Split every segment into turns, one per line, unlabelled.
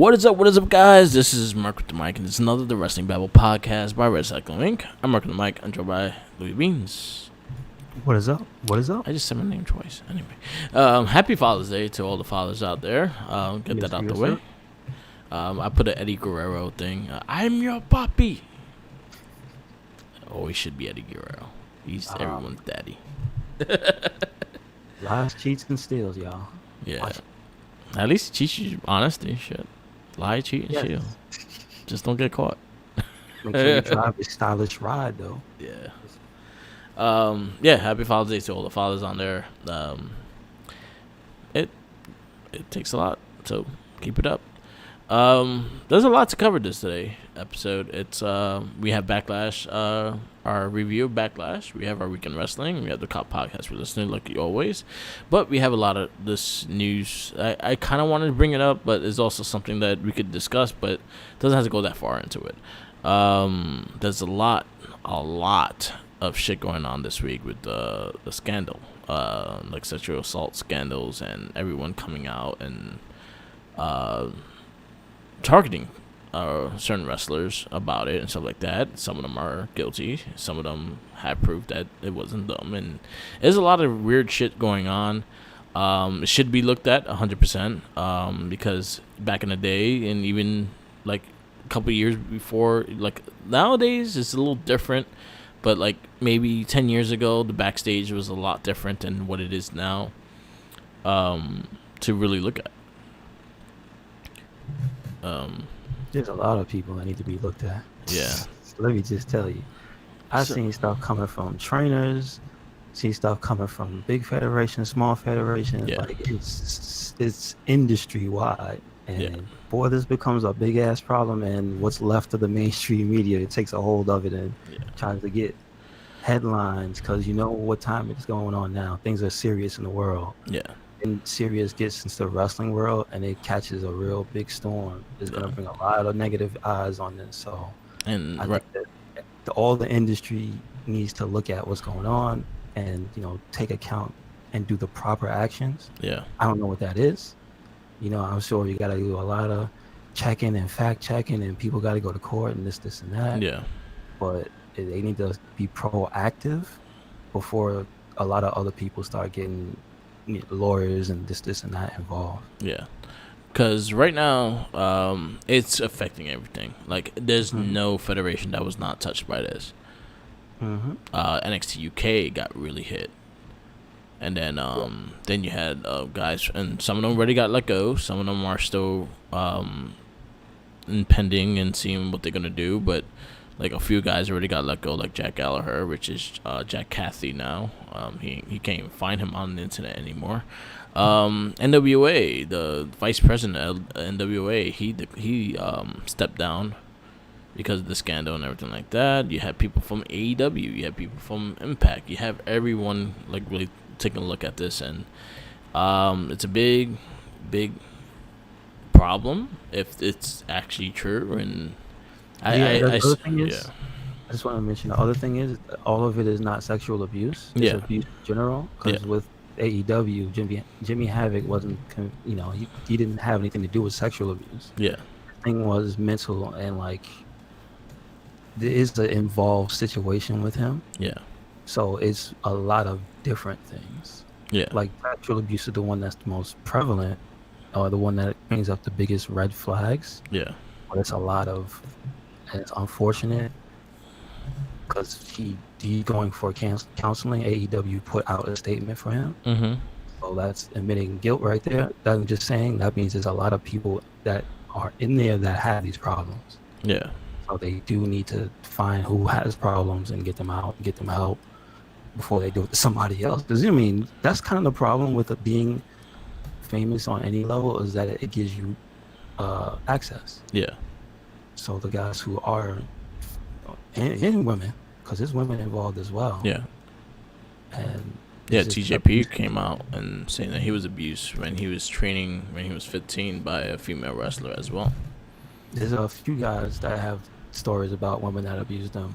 What is up, guys? This is Mark with the Mic, and it's another The Wrestling Babble podcast by Red Cyclone Inc. I'm Mark with the Mic. I'm joined by Louis Beans.
What is up? What is up?
I just said my name twice. Anyway, happy Father's Day to all the fathers out there. Get that out the way. I put an Eddie Guerrero thing. I'm your papi. Always should be Eddie Guerrero. He's everyone's daddy.
Lies, cheats, and steals, y'all.
Yeah.
Watch.
At least he teaches you honesty. Shit. Lie, cheat, and steal. Just don't get caught.
Make sure you drive a stylish ride, though.
Yeah. Happy Father's Day to all the fathers on there. It takes a lot, so keep it up. There's a lot to cover this today episode. It's we have Backlash, our review of Backlash. We have our weekend wrestling. We have the Cop podcast we're listening, like always. But we have a lot of this news. I kind of wanted to bring it up, but it's also something that we could discuss, but it doesn't have to go that far into it. There's a lot of shit going on this week with the scandal, like sexual assault scandals, and everyone coming out and targeting certain wrestlers about it and stuff like that. Some of them are guilty. Some of them have proof that it wasn't them. And there's a lot of weird shit going on. It should be looked at 100%, because back in the day, and even like a couple years before, like nowadays it's a little different. But like maybe 10 years ago, the backstage was a lot different than what it is now, to really look at.
There's a lot of people that need to be looked at.
Yeah.
Let me just tell you. I've seen stuff coming from trainers, seen stuff coming from big federations, small federations.
Yeah.
Like it's industry wide. And boy, this becomes a big ass problem, and what's left of the mainstream media, it takes a hold of it and tries to get headlines, because you know what time it's going on now. Things are serious in the world. Yeah. And serious gets into the wrestling world and it catches a real big storm. It's going to bring a lot of negative eyes on this. So I think that all the industry needs to look at what's going on and, take account and do the proper actions. Yeah. I don't know what that is. I'm sure you got to do a lot of checking and fact checking, and people got to go to court and this and that. Yeah. But they need to be proactive before a lot of other people start getting lawyers and this and that involved. Yeah.
Because right now, it's affecting everything. Like, there's no federation that was not touched by this. NXT UK got really hit. And then you had guys, and some of them already got let go. Some of them are still impending and seeing what they're going to do. But, like, a few guys already got let go, like Jack Gallagher, which is Jack Cathy now. He can't even find him on the internet anymore. NWA, the vice president of NWA, he stepped down because of the scandal and everything like that. You had people from AEW. You had people from Impact. You have everyone, like, really taking a look at this. And it's a big problem if it's actually true. And
I just want to mention the other thing is all of it is not sexual abuse. It's abuse in general. Because with AEW, Jimmy Havoc wasn't, he didn't have anything to do with sexual abuse. Yeah, the thing was mental, and like there is an involved situation with him. Yeah, so it's a lot of different things. Yeah, like sexual abuse is the one that's the most prevalent, or the one that brings up the biggest red flags. Yeah, but it's a lot of. And it's unfortunate because he going for counseling. AEW put out a statement for him. So that's admitting guilt right there. That's just saying that means there's a lot of people that are in there that have these problems. Yeah. So they do need to find who has problems and get them out, get them help before they do it to somebody else. Because that's kind of the problem with it being famous on any level, is that it gives you access. Yeah. So the guys who are, and women, because there's women involved as well. Yeah. And
TJP came out and saying that he was abused when he was training when he was 15 by a female wrestler as well.
There's a few guys that have stories about women that abused them.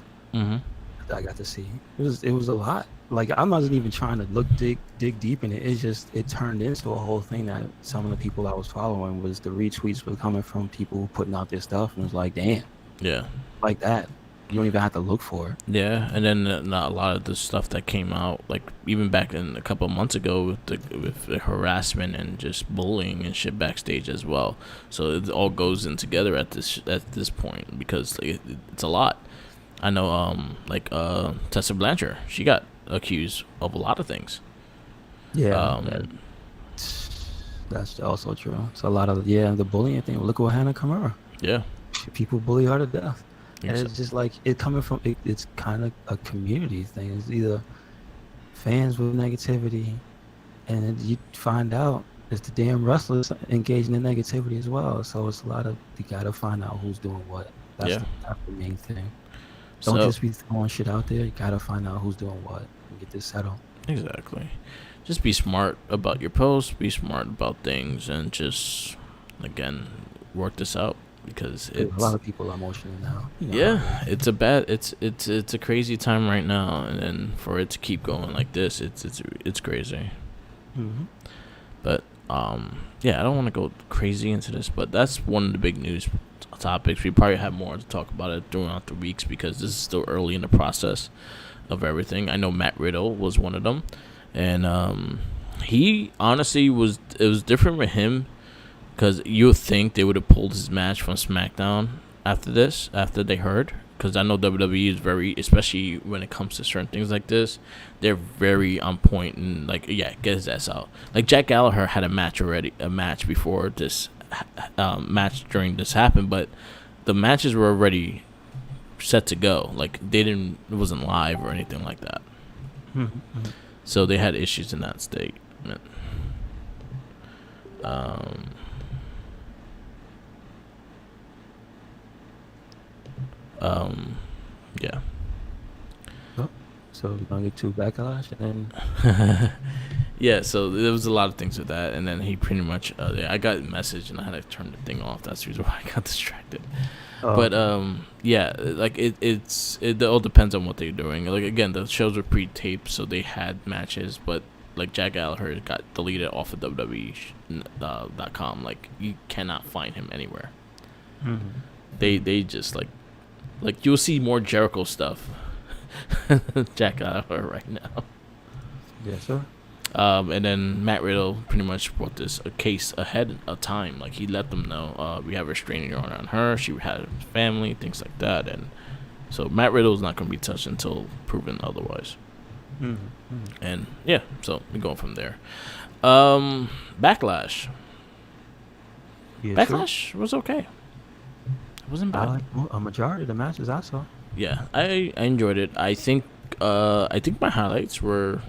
I got to see. It was a lot. Like I wasn't even trying to dig deep in it. It turned into a whole thing that some of the people I was following was the retweets were coming from people putting out their stuff, and it was like, damn,
Yeah.
like that. You don't even have to look for it.
Yeah, and then a lot of the stuff that came out, like even back in a couple of months ago, with the harassment and just bullying and shit backstage as well. So it all goes in together at this point because it's a lot. I know, Tessa Blanchard, she got accused of a lot of things.
Yeah, that's also true. It's a lot of the bullying thing. Look at what Hannah Kimura.
Yeah,
people bully her to death. And it's just like it coming from it's kind of a community thing. It's either fans with negativity, and you find out it's the damn wrestlers engaging in negativity as well. So it's a lot of you gotta find out who's doing what. That's the main thing. Don't just be throwing shit out there. You gotta find out who's doing what and get this settled.
Exactly. Just be smart about your posts. Be smart about things, and just again work this out. Because it's
a lot of people are emotional now.
It's a crazy time right now, and then for it to keep going like this, it's crazy.
Mm-hmm.
But I don't want to go crazy into this, but that's one of the big news topics. We probably have more to talk about it throughout the weeks because this is still early in the process of everything. I know Matt Riddle was one of them, and he honestly was. It was different with him. Because you would think they would have pulled his match from SmackDown after they heard. Because I know WWE is very, especially when it comes to certain things like this, they're very on point and get his ass out. Like Jack Gallagher had a match before this match during this happened, but the matches were already set to go. Like it wasn't live or anything like that.
Mm-hmm.
So they had issues in that state. Yeah.
Oh, so we're gonna get to Backlash and then
yeah, so there was a lot of things with that, and then he pretty much I got a message and I had to turn the thing off. That's the reason why I got distracted. But it all depends on what they're doing. Like again, the shows were pre-taped, so they had matches, but like Jack Gallagher got deleted off of WWE.com. Like you cannot find him anywhere.
Mm-hmm.
They just like you'll see more Jericho stuff. Jack Gallagher right now.
Yes, sir.
And then Matt Riddle pretty much brought this a case ahead of time. Like he let them know we have a restraining order on her. She had a family, things like that, and so Matt Riddle's not going to be touched until proven otherwise.
Mm-hmm.
And so we're going from there. Backlash.
Yes,
Backlash was okay. It wasn't bad.
A majority of the matches I saw.
Yeah, I enjoyed it. I think my highlights were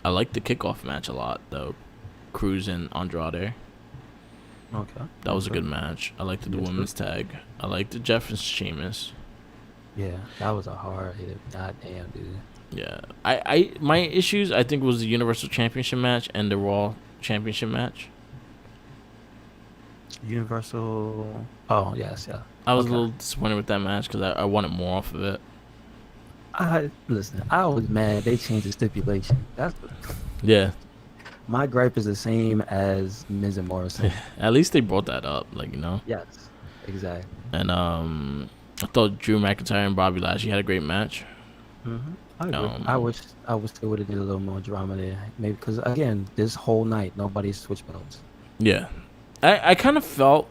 I liked the kickoff match a lot though. Cruz and Andrade.
Okay.
That was a good match. I liked the women's tag. I liked the Jeff and Sheamus.
Yeah, that was a hard hit. God damn, dude.
Yeah. I my issues I think was the Universal Championship match and the Raw Championship match.
Universal. Oh yes, yeah.
I was a little disappointed with that match because I wanted more off of it.
I was mad they changed the stipulation.
Yeah.
My gripe is the same as Miz and Morrison.
At least they brought that up,
Yes, exactly.
And I thought Drew McIntyre and Bobby Lashley had a great match.
Mm-hmm. I agree. I wish they would have did a little more drama there. Maybe because again, this whole night nobody switched belts.
Yeah, I kind of felt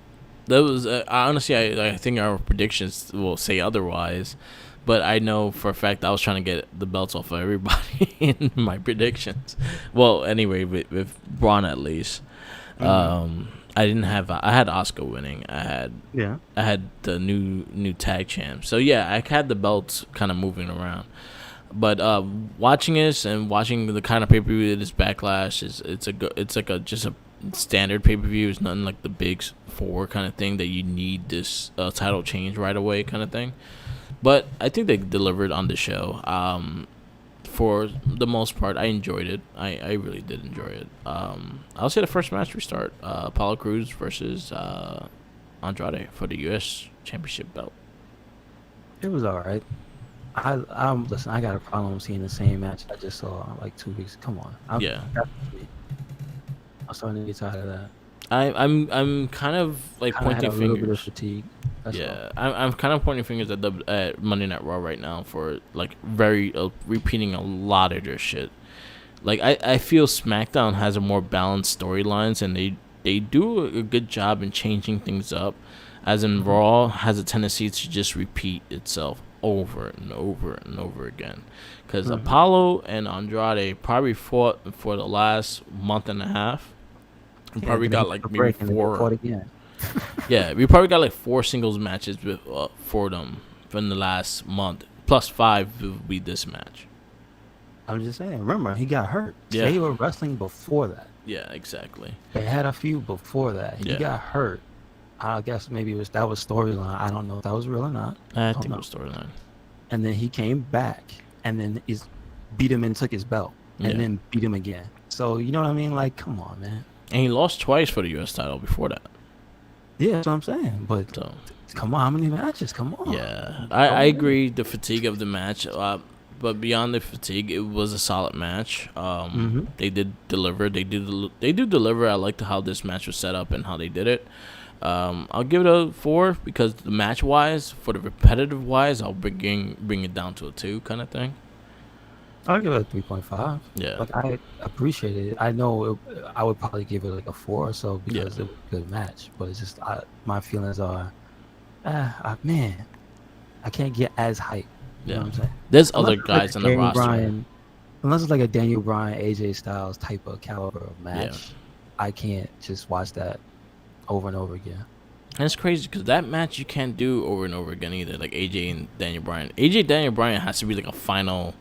that was honestly I think our predictions will say otherwise, but I know for a fact I was trying to get the belts off of everybody in my predictions. Well, anyway, with Braun at least, I had Asuka winning. I had the new tag champ. So yeah, I had the belts kind of moving around. But watching this and watching the kind of pay per view that is Backlash it's like just a standard pay per view. It's nothing like the big four kind of thing that you need this title change right away kind of thing. But I think they delivered on the show. For the most part, I enjoyed it. I really did enjoy it. I'll say the first match we start Apollo Crews versus Andrade for the U.S. Championship belt.
It was all right. Listen. I got a problem seeing the same match I just saw like 2 weeks. Come on, I'm starting to get tired of that.
I'm kind of like
Kind of had
pointing
a little bit of
fingers.
fatigue. That's all.
I'm kind of pointing fingers at Monday Night Raw right now for like very repeating a lot of their shit. Like I feel SmackDown has a more balanced storylines and they do a good job in changing things up, as in Raw has a tendency to just repeat itself over and over and over again. Because Apollo and Andrade probably fought for the last month and a half. We probably got like maybe 4. Yeah, we probably got like 4 singles matches with for them from the last month. Plus 5 will be this match.
I'm just saying. Remember, he got hurt. Yeah. They were wrestling before that.
Yeah, exactly.
They had a feud before that. He got hurt. I guess maybe that was storyline. I don't know if that was real or not.
I think it was storyline.
And then he came back and then beat him and took his belt and then beat him again. So you know what I mean? Like, come on, man.
And he lost twice for the U.S. title before that.
Yeah, that's what I'm saying. But come on, how many matches? Come on.
Yeah, I agree. The fatigue of the match. But beyond the fatigue, it was a solid match. They did deliver. They do deliver. I liked how this match was set up and how they did it. I'll give it a 4 because the match wise, for the repetitive wise, I'll bring it down to a 2 kind of thing.
I'll give it a 3.5.
Yeah,
like I appreciate it. I know I would probably give it like a 4 or so because it was a good match. But it's just my feelings are, man, I can't get as hyped. You know what I'm saying?
There's other guys on the roster.
Unless it's like a Daniel Bryan, AJ Styles type of caliber of match, I can't just watch that over and over again.
And it's crazy because that match you can't do over and over again either. Like AJ and Daniel Bryan. Daniel Bryan has to be like a final.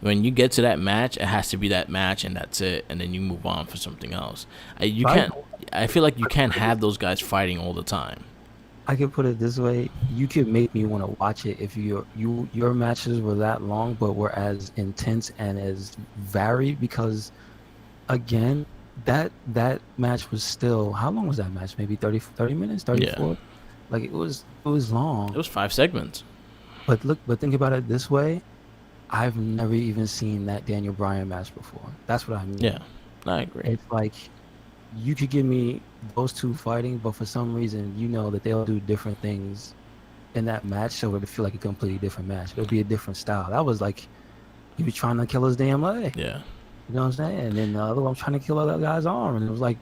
When you get to that match, it has to be that match and that's it. And then you move on for something else. I feel like you can't have those guys fighting all the time.
I could put it this way: you could make me want to watch it if your matches were that long, but were as intense and as varied. Because, again, that match was still, how long was that match? Maybe 30 minutes, 34. Yeah. Like it was long.
It was 5 segments.
But think about it this way: I've never even seen that Daniel Bryan match before. That's what I mean.
Yeah, I agree.
It's like, you could give me those two fighting, but for some reason, you know that they'll do different things in that match, so it'll feel like a completely different match. It'll be a different style. That was like he was trying to kill his damn leg.
Yeah.
You know what I'm saying? And then the other one was trying to kill that guy's arm, and it was like.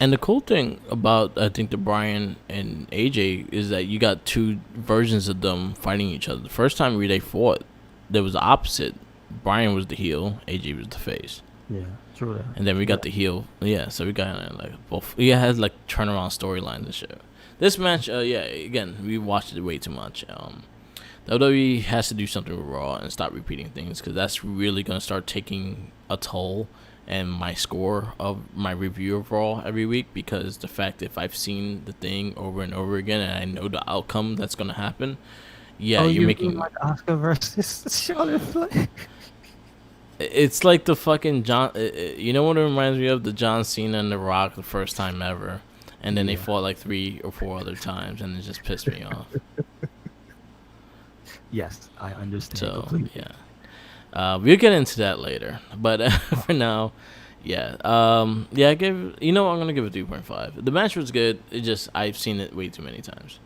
And the cool thing about, I think, the Bryan and AJ is that you got 2 versions of them fighting each other. The first time they fought, there was the opposite. Bryan was the heel, AJ was the face.
Yeah. True that.
And then we got the heel. Yeah, so we got like both. He has like turnaround storylines and shit. This match, again, we watched it way too much. WWE has to do something with Raw and stop repeating things because that's really going to start taking a toll and my score of my review of Raw every week, because the fact that if I've seen the thing over and over again and I know the outcome that's going to happen, you're making
like Oscar versus Charlotte Flair.
It's like the fucking John. You know what it reminds me of? The John Cena and The Rock the first time ever, and then they fought like 3 or 4 other times, and it just pissed me off.
Yes, I understand.
So completely. We'll get into that later, but for now, I give. You know, I'm gonna give it 3.5. The match was good. It just I've seen it way too many times.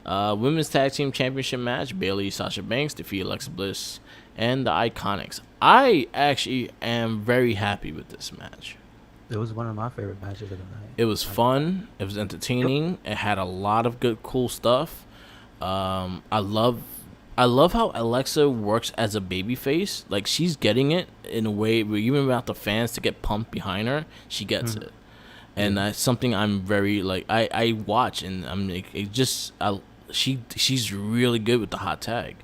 Women's Tag Team Championship match: Bayley, Sasha Banks defeat Alexa Bliss and the Iconics. I actually am very happy with this match.
It was one of my favorite matches of the night.
It was fun. It was entertaining. It had a lot of good, cool stuff. I love how Alexa works as a babyface. Like, she's getting it in a way where even without the fans to get pumped behind her, she gets it. And that's something I'm very, like, I watch and I'm like, she's really good with the hot tag.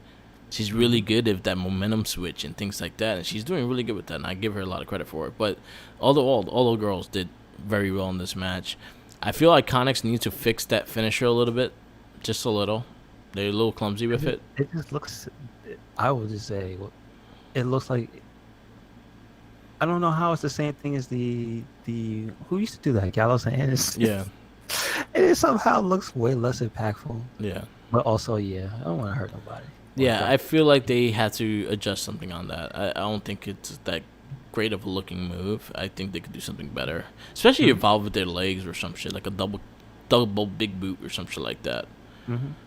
She's really good at that momentum switch and things like that, and she's doing really good with that, and I give her a lot of credit for it. But all the girls did very well in this match. I feel Iconics need to fix that finisher a little bit, just a little. They're a little clumsy with it.
It just looks, I would just say, it looks like, I don't know how it's the same thing as the who used to do that, Gallows and Anderson.
Yeah.
It somehow looks way less impactful.
Yeah.
But also, I don't want to hurt nobody.
Yeah, I feel like they had to adjust something on that. I don't think it's that great of a looking move. I think they could do something better, especially evolve with their legs or some shit like a double big boot or some shit like that.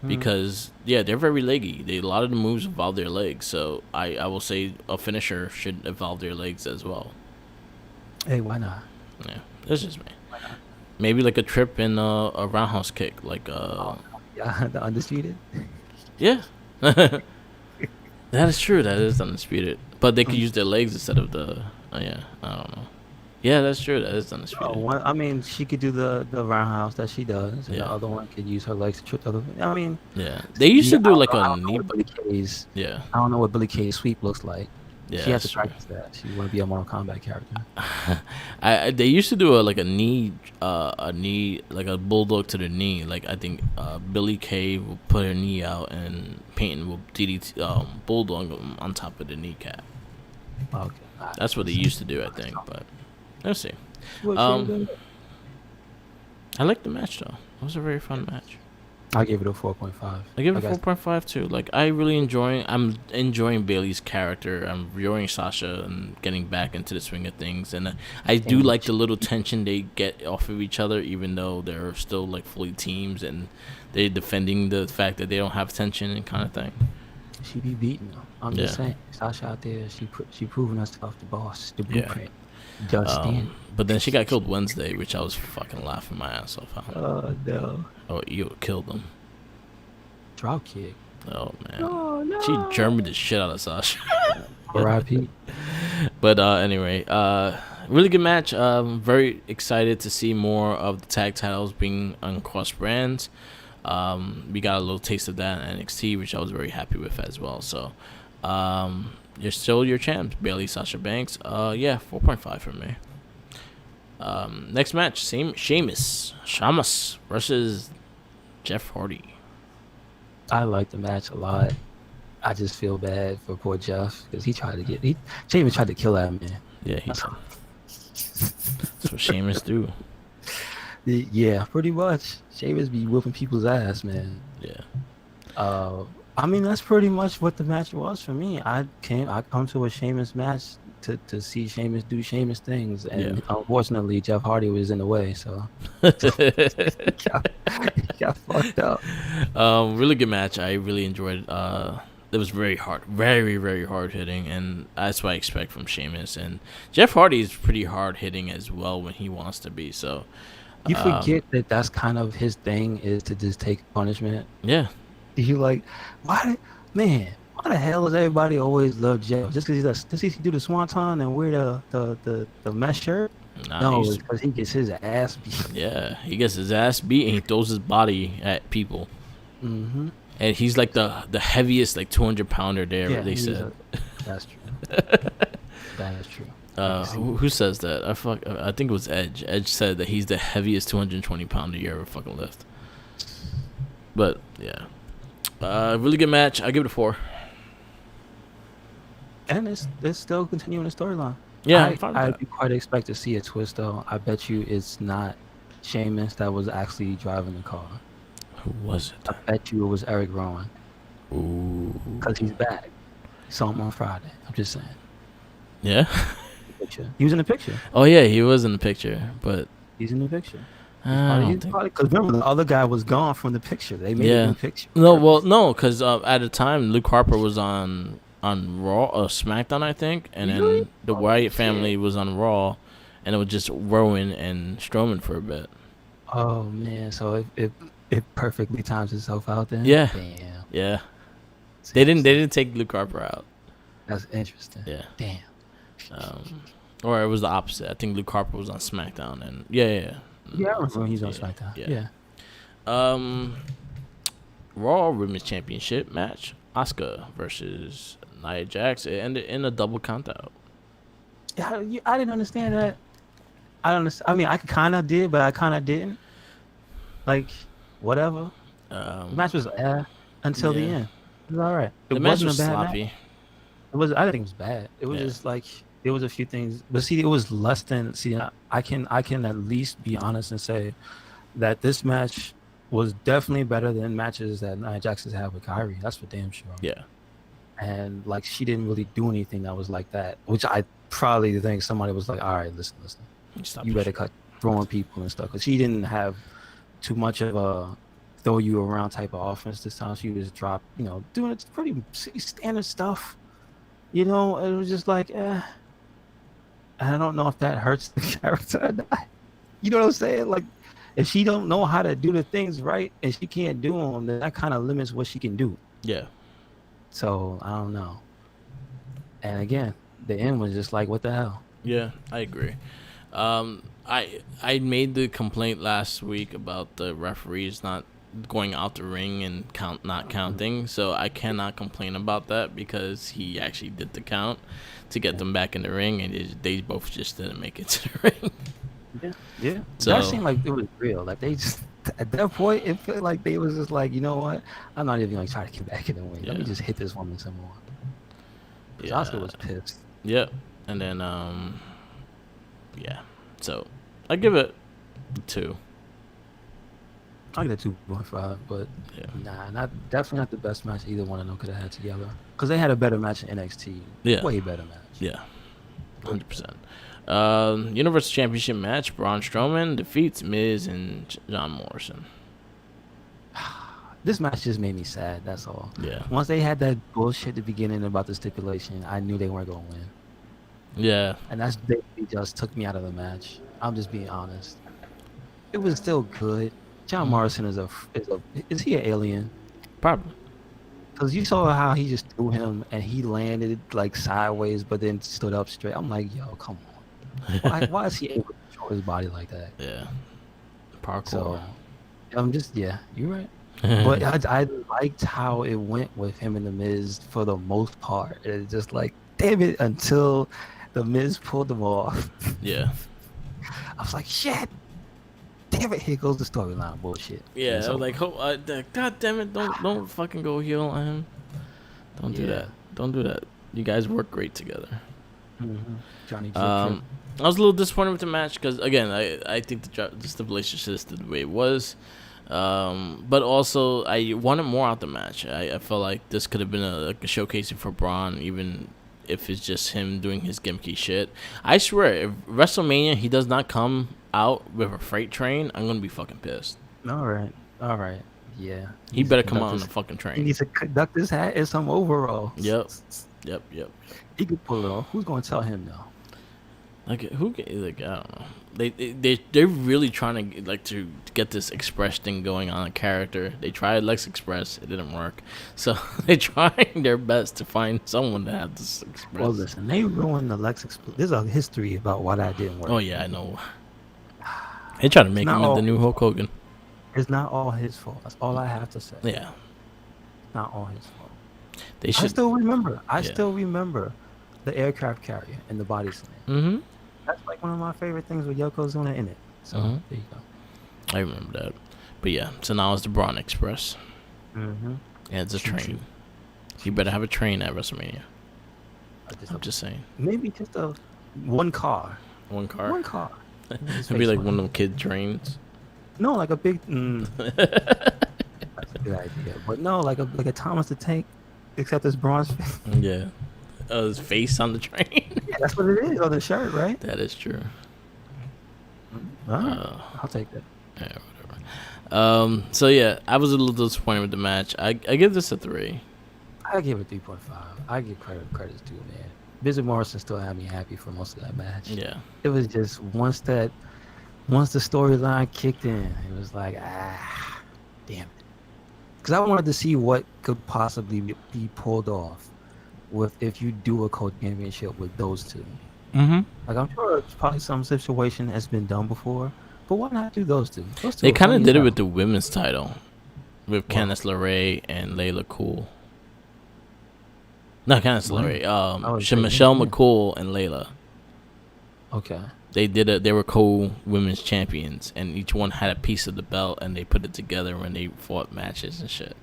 Because they're very leggy. A lot of the moves involve their legs, so I will say a finisher should involve their legs as well.
Hey, why not?
Yeah, that's just me. Maybe like a trip in a roundhouse kick, like
yeah, the undisputed.
Yeah, that is true. That is undisputed, but they could use their legs instead of the. Yeah, I don't know. Yeah, that's true. That is undisputed.
I mean, she could do the roundhouse that she does, and the other one could use her legs to trip the other. I mean,
they used to do like a knee.
I don't know what Billie Kay's sweep looks like.
Yeah,
she has to practice that. She want to be a Mortal Kombat character.
They used to do like a knee, like a bulldog to the knee. Like I think Billie Kay will put her knee out and Peyton will DDT bulldog on top of the kneecap.
Okay,
that's what they used to do, I think. But let's see. I liked the match though. It was a very fun match.
I gave it a 4.5.
I give it 4.5 too. Like I'm enjoying Bailey's character. I'm enjoying Sasha and getting back into the swing of things. And I do like the little tension they get off of each other, even though they're still like fully teams and they're defending the fact that they don't have tension and kind of thing.
She be beating them. I'm just saying, Sasha out there, she proving herself the boss, the blueprint.
But then she got killed Wednesday, which I was fucking laughing my ass off.
Oh no!
Oh, you killed them.
Drop kick.
Oh man!
Oh no!
She Germaned the shit out of Sasha.
R.I.P.
But anyway, really good match. Very excited to see more of the tag titles being on cross brands. We got a little taste of that in NXT, which I was very happy with as well. So, you're still your champs, Bailey, Sasha Banks. 4.5 for me. Next match, Sheamus versus Jeff Hardy.
I like the match a lot. I just feel bad for poor Jeff because Sheamus tried to kill that man.
Yeah, that's what Sheamus do.
Yeah, pretty much. Sheamus be whooping people's ass, man.
Yeah.
I mean, that's pretty much what the match was for me. I come to a Sheamus match to see Sheamus do Sheamus things, and unfortunately, Jeff Hardy was in the way, so got fucked up.
Really good match. I really enjoyed it. It was very hard, very, very hard hitting, and that's what I expect from Sheamus. And Jeff Hardy is pretty hard hitting as well when he wants to be. So
you forget that that's kind of his thing, is to just take punishment.
Yeah.
You like, why the hell does everybody always love Jeff? Just because does he do the swanton and wear the mesh shirt? No, it's because he gets his ass beat.
Yeah, he gets his ass beat and he throws his body at people.
Mm-hmm.
And he's like the heaviest, like 200-pounder there. Yeah, they said.
That's true. That is true.
Who says that? I think it was Edge. Edge said that he's the heaviest 220-pounder you ever fucking lift. But yeah, really good match. I give it a 4.
And it's still continuing the storyline.
Yeah,
I'd be quite expect to see a twist though. I bet you it's not Sheamus that was actually driving the car.
Who was it?
I bet you it was Eric Rowan.
Ooh.
Because he's back. Saw him on Friday. I'm just saying.
Yeah.
He was in the picture.
Oh yeah, he was in the picture, but
he's in the picture.
Because
remember the other guy was gone from the picture. They made a new picture.
No, because at the time Luke Harper was on Raw or SmackDown, I think, and then the Wyatt family was on Raw, and it was just Rowan and Strowman for a bit.
Oh man, so it perfectly times itself out then.
Yeah.
Damn.
Yeah. They didn't take Luke Harper out.
That's interesting.
Yeah.
Damn.
Or it was the opposite. I think Luke Harper was on SmackDown, and yeah.
Yeah, I remember he's on SmackDown. Yeah.
Raw Women's Championship match: Asuka versus Nia Jax. It ended in a double countout.
Yeah, I didn't understand that. I mean, I kind of did, but I kind of didn't. Like, whatever. The match was until the end. It was all right.
The match was sloppy.
Match. I didn't think it was bad. It was just like there was a few things, but see, it was less than. See, I can at least be honest and say that this match was definitely better than matches that Nia Jax has had with Kyrie. That's for damn sure.
Yeah.
and like she didn't really do anything that was like that, which I probably think somebody was like, all right, listen, you better cut throwing people and stuff, because she didn't have too much of a throw you around type of offense this time. She was doing it pretty standard stuff. It was just like, I don't know if that hurts the character or not. You know what I'm saying? Like, if she don't know how to do the things right and she can't do them, then that kind of limits what she can do.
Yeah.
So I don't know. And again, the end was just like, what the hell?
Yeah, I agree. I made the complaint last week about the referees not going out the ring and not counting, so I cannot complain about that because he actually did the count to get them back in the ring, and they both just didn't make it to the ring.
Yeah. So that seemed like it was real. Like they just at that point, it felt like they was just like, you know what? I'm not even gonna try to get back in the ring. Let me just hit this woman some more. Because Oscar was pissed.
Yeah, and then so I give it 2.
I give it 2.5, but definitely not the best match either one of them could have had together. Because they had a better match in NXT.
Yeah,
way better match.
Yeah, 100%. Universal Championship match: Braun Strowman defeats Miz and John Morrison.
This match just made me sad. That's all.
Yeah.
Once they had that bullshit at the beginning about the stipulation, I knew they weren't gonna win.
Yeah.
And that's basically just took me out of the match. I'm just being honest. It was still good. John Morrison is he an alien?
Probably.
Because you saw how he just threw him and he landed like sideways, but then stood up straight. I'm like, yo, come on. Why is he able to control his body like that?
Yeah. Parkour.
So, I'm just, you're right. But I liked how it went with him and The Miz for the most part. It's just like, damn it, until The Miz pulled them off.
Yeah.
I was like, shit. Damn it, here goes the storyline bullshit.
Yeah, I was like, God damn it, don't fucking go heel on him. Don't do that. Don't do that. You guys work great together.
Mm-hmm. Johnny.
I was a little disappointed with the match because, again, I think the stipulation should have stood the way it was. But also, I wanted more out the match. I felt like this could have been a showcasing for Braun, even if it's just him doing his gimmicky shit. I swear, if WrestleMania he does not come out with a freight train, I'm gonna be fucking pissed.
All right, yeah.
He better come out on the fucking train.
He needs to conduct his hat in some overalls.
Yep.
He could pull it off. Who's gonna tell him though?
Like I don't know. They're really trying to get this Express thing going on a character. They tried Lex Express, it didn't work. So they're trying their best to find someone to have this Express.
Well, listen, they ruined the Lex Express. There's a history about why that didn't work.
Oh yeah, I know. They tried to make him the new Hulk Hogan.
It's not all his fault. That's all I have to say.
Yeah.
Not all his fault.
They should.
I still remember the aircraft carrier and the body slam.
Mm-hmm.
That's like one of my favorite things with Yokozuna in it. So there you go.
I remember that. But yeah, so now it's the Braun Express.
Mm-hmm.
And it's a train. You better have a train at WrestleMania. I'm just saying.
Maybe just one car.
One car?
One car.
It'd be like one of them kid trains.
No, like a big. That's a good idea. But no, like a Thomas the Tank, except it's Braun's face.
Yeah. His face on the train.
Yeah, that's what it is on the shirt, right?
That is true.
I'll take that.
Yeah, whatever. So yeah, I was a little disappointed with the match. I give this a 3.
I give it 3.5. I give credits due, man. Visit Morrison still had me happy for most of that match.
Yeah.
It was just once the storyline kicked in, it was like, damn it. Because I wanted to see what could possibly be pulled off if you do a co-championship with those two.
Mm-hmm.
Like, I'm sure it's probably some situation that's been done before, but why not do those two?
They kind of did it with the women's title, with Candice LeRae and Layla Cool. Not Candice LeRae. Michelle McCool and Layla.
Okay.
They were co-women's champions, and each one had a piece of the belt, and they put it together when they fought matches and shit.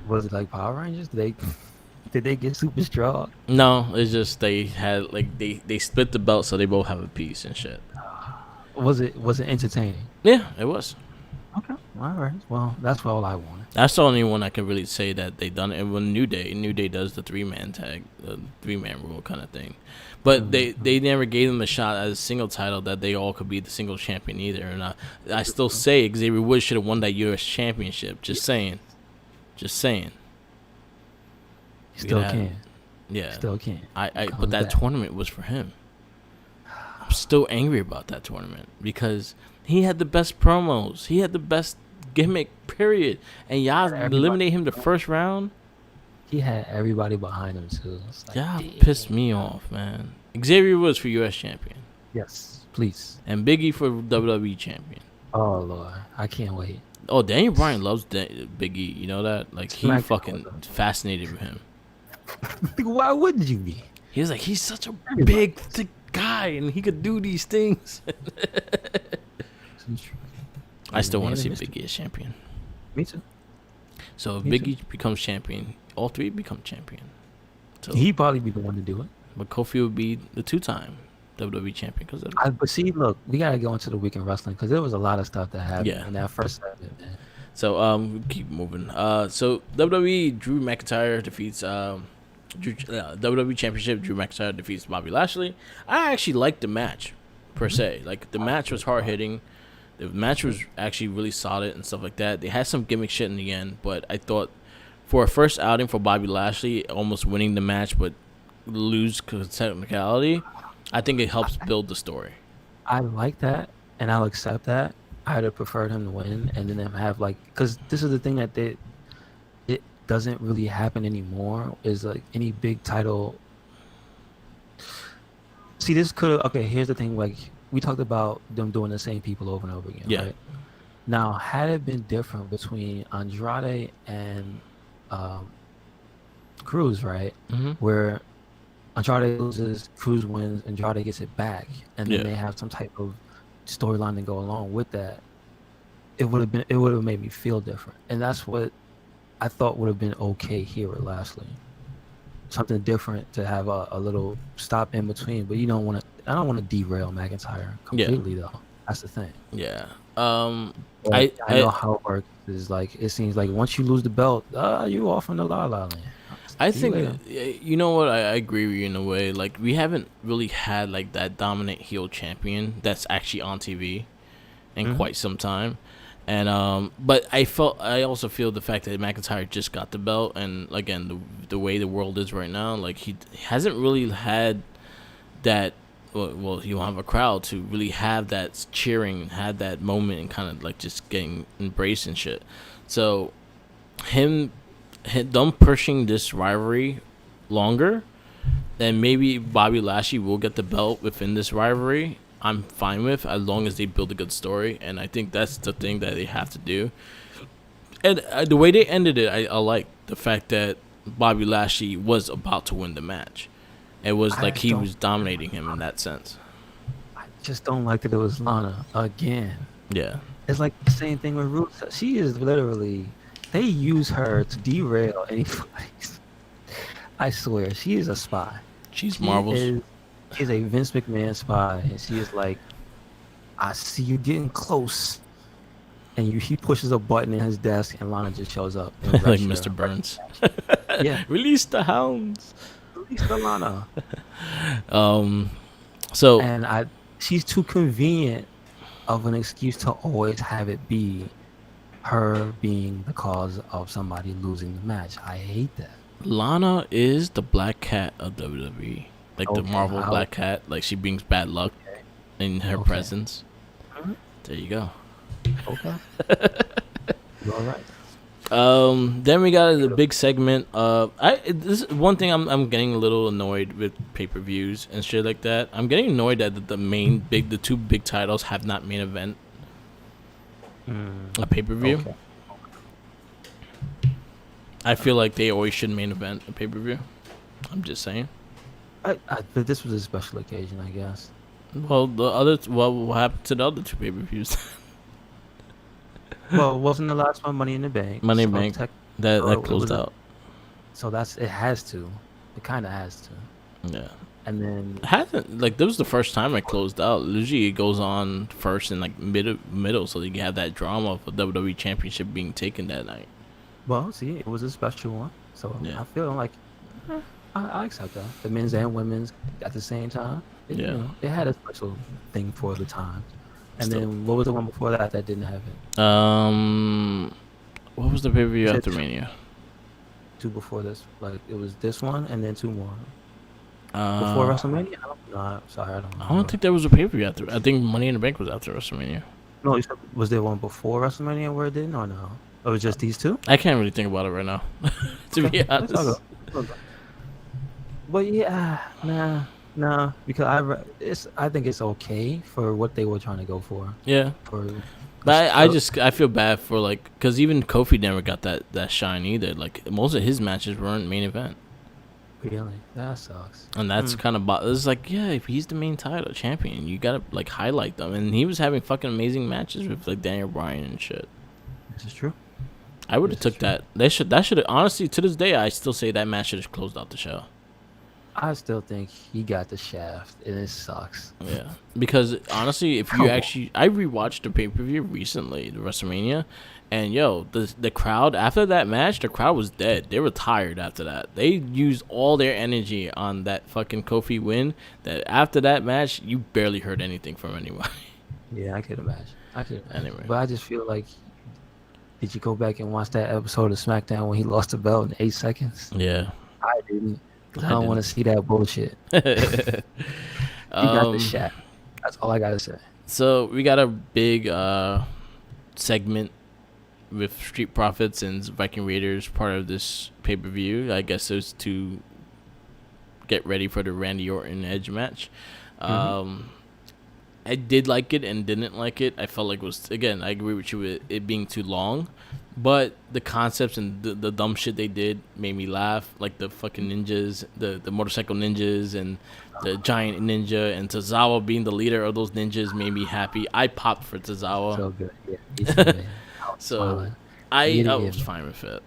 Was it like Power Rangers? Did they get super strong?
No, it's just they had they split the belt so they both have a piece and shit.
Was it entertaining?
Yeah, it was.
Okay. All right. Well, that's all I wanted.
That's the only one I can really say that they done it. And when New Day does the 3-man tag, the 3-man rule kind of thing. But they never gave them a shot at a single title that they all could be the single champion either. And I still say Xavier Woods should have won that U.S. championship. Just saying. You
still can.
Yeah.
Still can.
But that tournament was for him. I'm still angry about that tournament because he had the best promos. He had the best gimmick, period. And y'all eliminate him the first round.
He had everybody behind him too.
Like, y'all pissed me off, man. Xavier Woods for U.S. champion.
Yes, please.
And Big E for WWE champion.
Oh Lord, I can't wait.
Oh, Daniel Bryan loves Big E. You know that? Like he fucking fascinated with him.
Why wouldn't you be?
He was like, he's such a big, thick guy, and he could do these things. I still want to see Big E as champion.
Me too.
So if Big E becomes champion, all three become champion.
So he'd probably be the one to do it.
But Kofi would be the 2-time WWE champion.
But see, look, we got to go into the week in wrestling because there was a lot of stuff that happened in that first segment, man.
So keep moving. So WWE Drew McIntyre defeats WWE Championship. Drew McIntyre defeats Bobby Lashley. I actually liked the match per se. Like the match was hard hitting. The match was actually really solid and stuff like that. They had some gimmick shit in the end, but I thought for a first outing for Bobby Lashley, almost winning the match but lose because of technicality, I think it helps build the story.
I like that, and I'll accept that. I'd have preferred him to win, and then have because this is the thing that it doesn't really happen anymore. Is like any big title. See, this could here's the thing. Like we talked about them doing the same people over and over again.
Yeah.
Right? Now, had it been different between Andrade and Cruz, right?
Mm-hmm.
Where Andrade loses, Cruz wins, Andrade gets it back, and then they have some type of storyline to go along with that. It would have made me feel different, and that's what I thought would have been okay here with Lashley. Something different to have a little stop in between, but I don't want to derail McIntyre completely though. That's the thing.
Yeah.
I know how it works. Is like it seems like once you lose the belt, you off in the la la land.
I think you know what, I agree with you in a way. Like we haven't really had like that dominant heel champion that's actually on TV in quite some time. And but I also feel the fact that McIntyre just got the belt, and again the way the world is right now, like he hasn't really had that. Well, he won't have a crowd to really have that cheering, have that moment, and kind of like just getting embraced and shit. So them pushing this rivalry longer, then maybe Bobby Lashley will get the belt within this rivalry. I'm fine with, as long as they build a good story, and I think that's the thing that they have to do. And the way they ended it, I like the fact that Bobby Lashley was about to win the match. It was like he was dominating him in that sense.
I just don't like that it was Lana again.
Yeah.
It's like the same thing with Ruth. She is literally, they use her to derail any place. I swear, she is a spy.
She's marvelous.
She's a Vince McMahon spy, and she is like, I see you getting close. And he pushes a button in his desk, and Lana just shows up.
Like Mr. Burns.
Yeah.
Release the hounds.
Lana.
So
and she's too convenient of an excuse to always have it be her being the cause of somebody losing the match. I hate that.
Lana is the Black Cat of WWE, like the Marvel Black Cat. Like she brings bad luck in her presence. Mm-hmm. There you go.
Okay. You all right?
Then we got the big segment. This is one thing I'm getting a little annoyed with pay-per-views and shit like that. I'm getting annoyed that the two big titles have not main event a pay-per-view. Okay. I feel like they always should main event a pay-per-view. I'm just saying.
But this was a special occasion, I guess.
Well, what happened to the other two pay-per-views?
Well, wasn't the last one Money in the Bank?
Money in the Bank. That closed out.
So it has to. It kind of has to.
Yeah.
and then
hasn't like this was the first time it closed out. Usually it goes on first and like middle, so you have that drama of a WWE Championship being taken that night.
Well, see, it was a special one, so I feel like I accept that. The men's and women's at the same time. It, you know, it had a special thing for the time. And then what was the one before that didn't have it?
What was the pay-per-view after Mania?
Two before this, like it was this one and then two more. Before WrestleMania? I'm sorry, I don't know.
I don't think there was a pay-per-view after. I think Money in the Bank was after WrestleMania.
No, was there one before WrestleMania where it didn't, or no? Or it was just these two?
I can't really think about it right now, to be honest.
But yeah, nah, because I think it's okay for what they were trying to go for.
Yeah. But I feel bad for like, because even Kofi never got that shine either. Like most of his matches weren't main event.
Really, that sucks.
And that's kind of it's like, yeah, if he's the main title champion, you gotta like highlight them. And he was having fucking amazing matches with like Daniel Bryan and shit.
This is true.
I would have took that. That should honestly, to this day, I still say that match should have closed out the show.
I still think he got the shaft, and it sucks.
Yeah, because honestly, if you actually, I rewatched the pay-per-view recently, the WrestleMania, and the crowd after that match, the crowd was dead. They were tired after that. They used all their energy on that fucking Kofi win. That after that match, you barely heard anything from anyone.
Yeah, I could imagine.
Anyway,
but I just feel like, did you go back and watch that episode of SmackDown when he lost the belt in 8 seconds?
Yeah,
I didn't. I don't want to see that bullshit. He got the shot. That's all I gotta say.
So we got a big segment with Street Profits and Viking Raiders part of this pay-per-view. I guess it was to get ready for the Randy Orton Edge match. I did like it and didn't like it. I felt like it was, again, I agree with you with it being too long, but the concepts and the dumb shit they did made me laugh. Like the fucking ninjas, the motorcycle ninjas and the giant ninja, and Tozawa being the leader of those ninjas made me happy. I popped for Tozawa.
So good. Yeah,
so I was fine with it.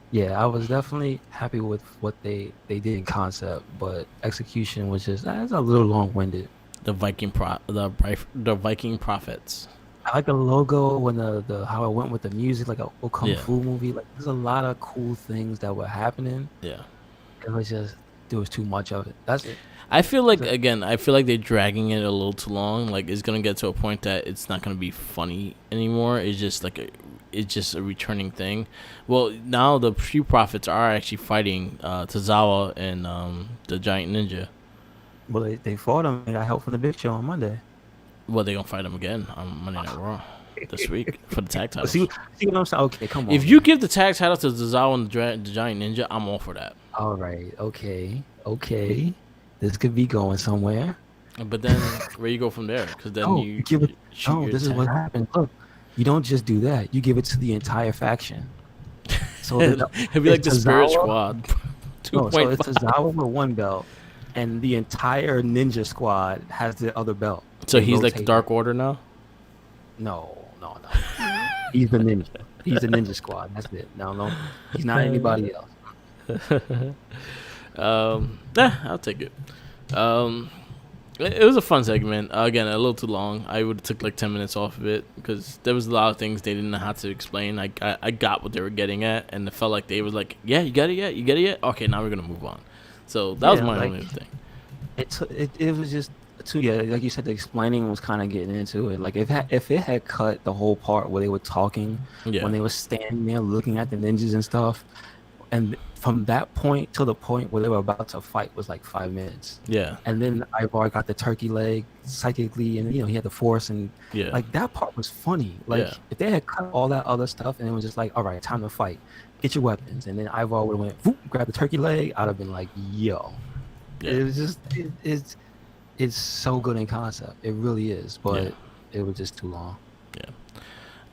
Yeah, I was definitely happy with what they did in concept, but execution was just that's a little long-winded.
The Viking Prophets.
I like the logo when the how it went with the music, like a kung fu movie. Like there's a lot of cool things that were happening.
Yeah,
it was just there was too much of it. That's it.
I feel like they're dragging it a little too long. Like it's gonna get to a point that it's not gonna be funny anymore. It's just a returning thing. Well, now the Street Profits are actually fighting Tozawa and the Giant Ninja.
Well, they fought him and got help from the Big Show on Monday.
Well, they're going to fight him again on Monday Night Raw this week for the tag titles.
See what I'm saying? Okay, come on.
If you give the tag title to Tozawa and the Giant Ninja, I'm all for that.
All right. Okay. This could be going somewhere.
But then where you go from there? Because then you
give it. No, this is what happens. Look, you don't just do that. You give it to the entire faction. So
it'd be like the Spirit Squad.
No, so it's Tozawa with one belt. And the entire ninja squad has the other belt.
So he's like the Dark Order now?
No. He's the ninja. He's the ninja squad. That's it. No. He's not anybody else.
I'll take it. It was a fun segment. Again, a little too long. I would have took like 10 minutes off of it because there was a lot of things they didn't know how to explain. I got what they were getting at, and it felt like they was like, yeah, you got it yet? Okay, now we're going to move on. So that was my only thing.
It was just too like you said, the explaining was kind of getting into it. Like if it had cut the whole part where they were talking, when they were standing there looking at the ninjas and stuff, and from that point to the point where they were about to fight was like 5 minutes. Yeah. And then Ivar got the turkey leg psychically, and he had the force, and like that part was funny. Like if they had cut all that other stuff and it was just like, all right, time to fight. Get your weapons, and then Ivar would have went, whoop, grab the turkey leg. I'd have been like, yo, it was just, it's so good in concept. It really is, but it was just too long.
Yeah.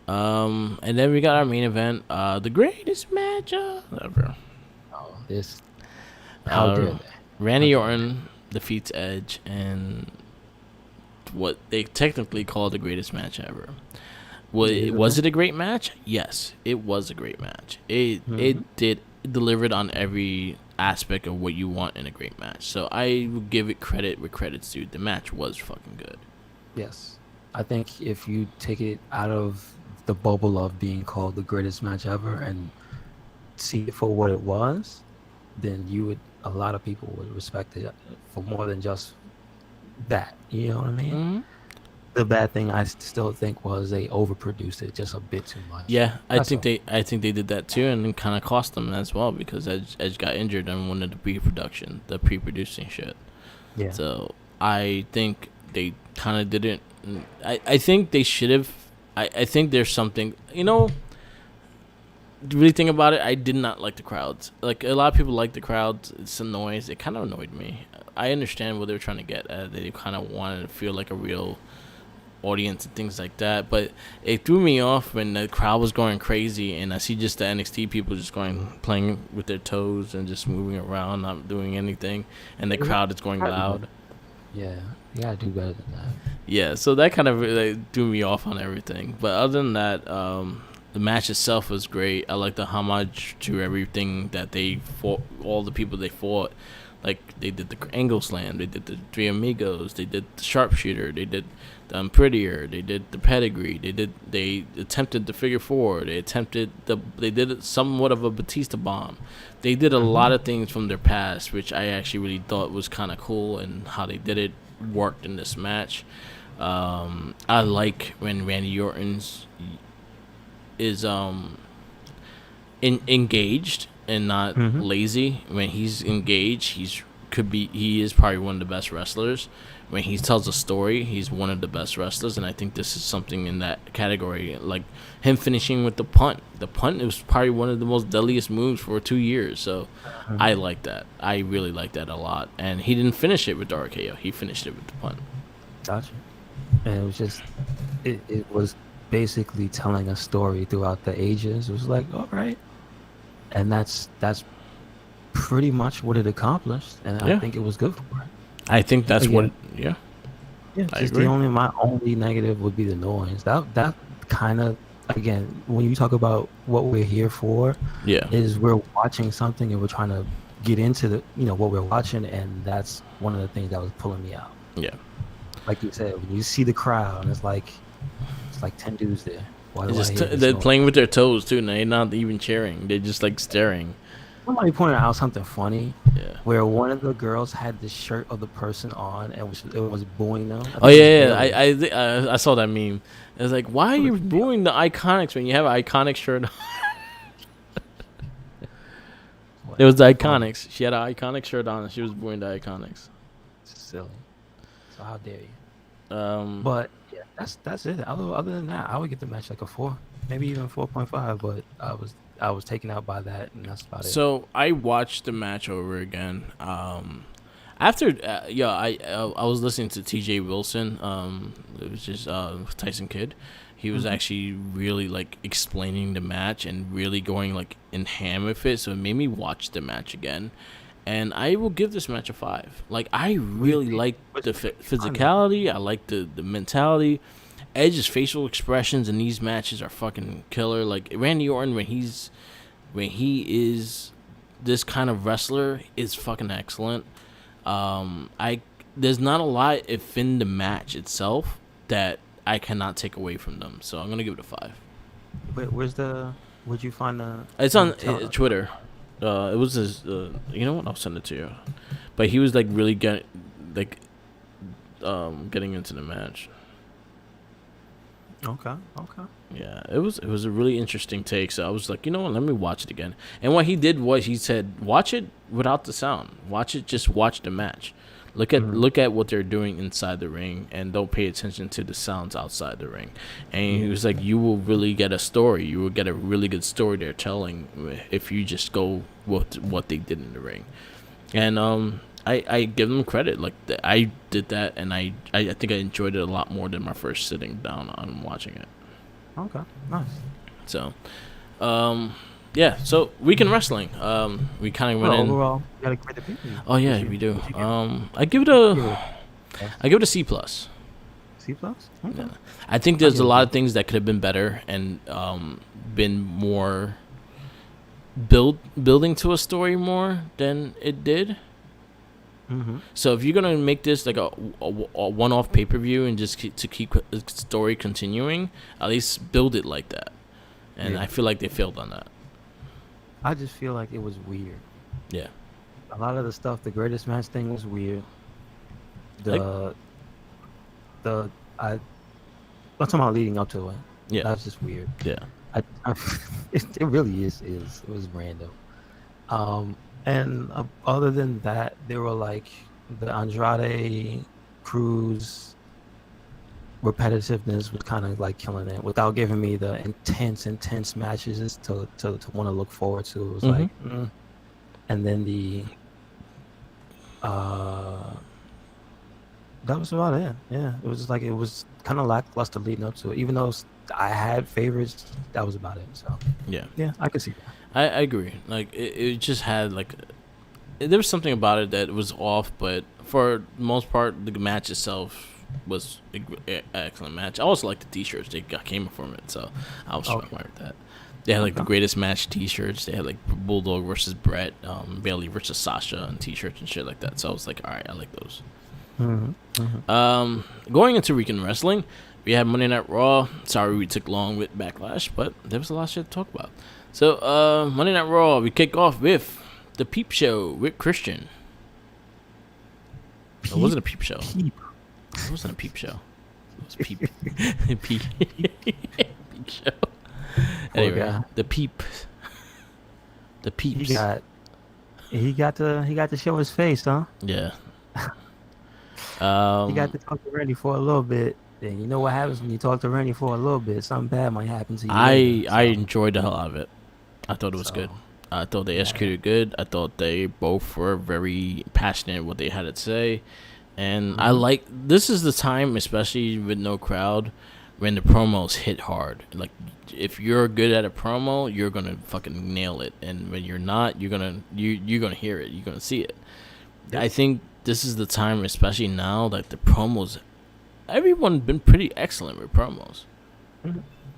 And then we got our main event, the greatest match ever.
Oh, how dare they?
Randy Orton defeats Edge in what they technically call the greatest match ever. Was it a great match? Yes, it was a great match. It delivered on every aspect of what you want in a great match. So I will give it credit where credit's due. The match was fucking good.
Yes. I think if you take it out of the bubble of being called the greatest match ever and see it for what it was, then a lot of people would respect it for more than just that. You know what I mean?
Mm-hmm.
The bad thing I still think was they overproduced it just a bit too much.
Yeah, I think they did that too, and it kind of cost them as well because Edge got injured on one of the pre-producing shit.
Yeah.
So I think they kind of didn't. I think they should have. I think there's something, to really think about it, I did not like the crowds. Like, a lot of people like the crowds. It's a noise. It kind of annoyed me. I understand what they were trying to get at. They kind of wanted to feel like a real audience and things like that, but it threw me off when the crowd was going crazy and I see just the NXT people just playing with their toes and just moving around, not doing anything, and the crowd is going loud.
Yeah, you gotta do better than that.
Yeah, so that kind of threw me off on everything. But other than that, the match itself was great. I like the homage to everything that they fought, all the people they fought. Like, they did the Angle Slam, they did the Three Amigos, they did the Sharpshooter, they did the I'm Prettier, they did the Pedigree, they attempted the Figure Four, they did somewhat of a Batista Bomb. They did a lot of things from their past, which I actually really thought was kind of cool, and how they did it worked in this match. I like when Randy Orton is engaged and not lazy. When he's engaged, he is probably one of the best wrestlers. When he tells a story, he's one of the best wrestlers, and I think this is something in that category. Like him finishing with the punt. The punt was probably one of the most deadliest moves for 2 years. So I like that. I really like that a lot. And he didn't finish it with the RKO. He finished it with the punt.
Gotcha. And it was just, it was basically telling a story throughout the ages. It was like, all right. And that's pretty much what it accomplished, and I think it was good for it.
I think that's my
only negative would be the noise. That kind of, again, when you talk about what we're here for, is we're watching something and we're trying to get into the what we're watching, and that's one of the things that was pulling me out.
Yeah,
like you said, when you see the crowd, and it's like 10 dudes there.
They're playing with their toes too, and they're not even cheering. They're just like staring.
Somebody pointed out something funny, where one of the girls had the shirt of the person on, and it was booing them.
I saw that meme. It was like, why are you booing the Iconics when you have an Iconic shirt on? It was the Iconics. She had an Iconic shirt on, and she was booing the Iconics.
Silly. So how dare you? But yeah, that's it. Other than that, I would give the match like a 4, maybe even 4.5. But I was taken out by that, and that's about it.
So I watched the match over again. After I was listening to T.J. Wilson. It was just Tyson Kidd. He was actually really like explaining the match and really going like in ham with it. So it made me watch the match again. And I will give this match a 5. Like, I really like the physicality. I like the mentality. Edge's facial expressions in these matches are fucking killer. Like, Randy Orton, when he is this kind of wrestler, is fucking excellent. There's not a lot in the match itself that I cannot take away from them. So I'm gonna give it a 5.
Where'd you find the?
It's on Twitter. It was his. You know what? I'll send it to you. But he was like really getting into the match.
Okay.
Yeah, it was a really interesting take. So I was like, you know what? Let me watch it again. And what he did was he said, watch it without the sound. Just watch the match. Look at what they're doing inside the ring, and don't pay attention to the sounds outside the ring. And he was like, you will really get a story. You will get a really good story they're telling if you just go with what they did in the ring. And I give them credit. Like, I did that, and I think I enjoyed it a lot more than my first sitting down on watching it.
Okay, nice.
So, yeah, so Weekend Wrestling. We kind of went in.
Overall, you gotta grade the people.
Oh yeah, we do. I give it a C+.
C+? Okay.
Yeah. I think there's a lot of things that could have been better and been more building to a story more than it did.
Mm-hmm.
So if you're gonna make this like a one-off pay-per-view and just keep the story continuing, at least build it like that. And I feel like they failed on that.
I just feel like it was weird.
Yeah.
A lot of the stuff, the greatest match thing was weird. I'm talking about leading up to it.
Yeah.
That's just weird.
Yeah.
It really is. It was random. And other than that, they were like the Andrade Cruz repetitiveness was kind of like killing it without giving me the intense matches to want to look forward to. It was like, and then that was about it. Yeah, it was just like it was kind of lackluster leading up to it. Even though I had favorites, that was about it. So yeah, I could see that.
I agree. Like it just had like there was something about it that was off, but for the most part, the match itself was an excellent match. I also like the T-shirts they came from it, so I was fine with that. They had like the greatest match T-shirts. They had like Bulldog versus Brett, Bailey versus Sasha, and T-shirts and shit like that. So I was like, all right, I like those. Going into Weekend Wrestling, we had Monday Night Raw. Sorry we took long with Backlash, but there was a lot of shit to talk about. So Monday Night Raw, we kick off with the Peep Show with Christian. It wasn't a Peep Show. It wasn't a Peep Show. It was Peep. Peep Show. Anyway, the Peeps.
He got to show his face, huh?
Yeah.
He got to talk to Randy for a little bit. And you know what happens when you talk to Randy for a little bit? Something bad might happen to you.
I enjoyed the hell out of it. I thought it was good. I thought they executed good. I thought they both were very passionate what they had to say. And I like, this is the time, especially with no crowd, when the promos hit hard. Like, if you're good at a promo, you're gonna fucking nail it. And when you're not, you're gonna hear it. You're gonna see it. I think this is the time, especially now, like the promos, everyone been pretty excellent with promos.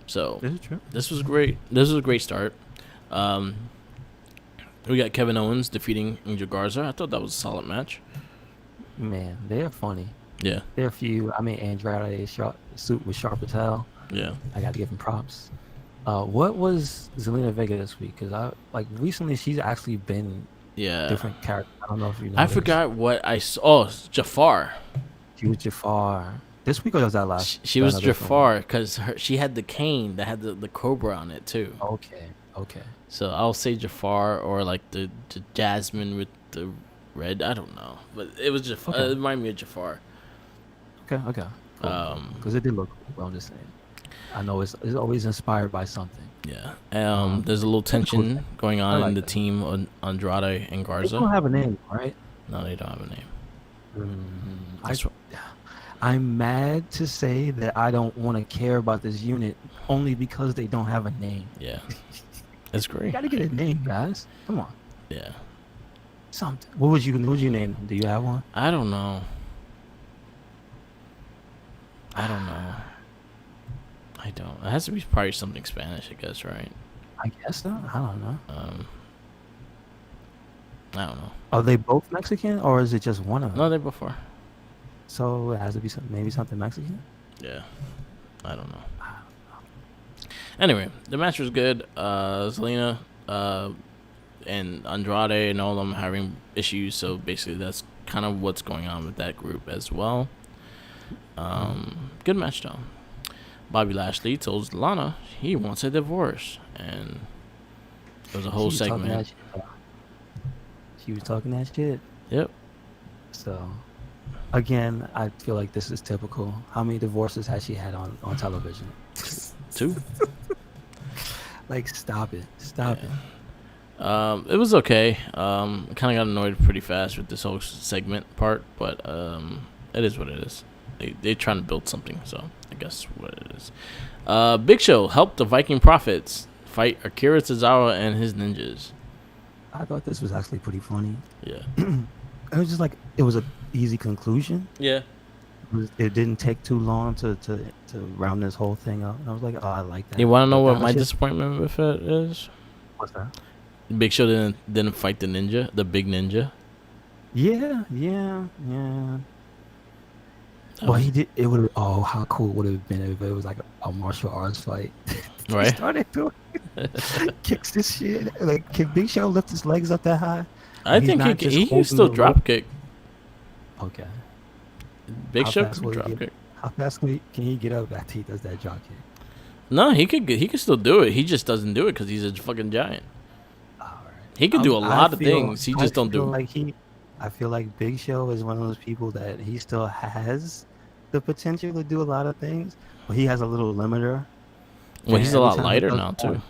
So
this is true.
This was great. This was a great start. We got Kevin Owens defeating Angel Garza. I thought that was a solid match.
Man, they're funny.
Yeah.
They're few. I mean, Andrade suit with Sharp Patel.
Yeah.
I got to give him props. What was Zelina Vega this week? Because recently she's actually been different characters. I don't know if you know.
I forgot what I saw. Oh, Jafar.
She was Jafar. This week or was that last?
She was Jafar because she had the cane that had the cobra on it too.
Okay.
So I'll say Jafar or like the Jasmine with the red. I don't know, but it was Jafar. It reminded me of Jafar.
Okay. Cool. Because it did look cool. Well, I'm just saying. I know it's always inspired by something.
Yeah. There's a little tension going on in the team on Andrade and Garza.
They don't have a name, right?
No, they don't have a name.
I'm mad to say that I don't want to care about this unit only because they don't have a name.
Yeah. It's great.
You gotta get a name, guys. Come on.
Yeah.
Something. What would you name them? Do you have one?
I don't know. I don't. It has to be probably something Spanish, I guess, right?
I guess so. I don't know.
I don't know.
Are they both Mexican or is it just one of them?
No, they're both are.
So it has to be maybe something Mexican?
Yeah. I don't know. Anyway, the match was good. Zelina and Andrade and all of them having issues, so basically that's kind of what's going on with that group as well. Good match though. Bobby Lashley told Lana he wants a divorce, and it was a whole segment.
She was talking that shit.
Yep.
So, again, I feel like this is typical. How many divorces has she had on television?
2.
Like, stop it.
It was okay. I kind of got annoyed pretty fast with this whole segment part, but it is what it is. They're trying to build something, so I guess what it is. Big Show helped the Viking Profits fight Akira Tozawa and his ninjas.
I thought this was actually pretty funny.
Yeah.
It was just like, it was an easy conclusion.
Yeah.
It didn't take too long to round this whole thing up. And I was like, oh, I like that.
You want to know what my disappointment with it is?
What's that?
Big Show didn't fight the ninja, the big ninja.
Yeah. Well, he did. It would. Oh, how cool would it have been if it was like a martial arts fight? He
Right.
started doing kicks this shit. Like, can Big Show lift his legs up that high?
I think he can still drop kick.
Okay.
Big Show can drop kick.
How fast can he get up after he does that drop kick?
No, he could still do it. He just doesn't do it because he's a fucking giant.
All right.
He could do a lot of things. He just don't do it.
I feel like Big Show is one of those people that he still has the potential to do a lot of things, but he has a little limiter.
Well, he's a lot lighter now too.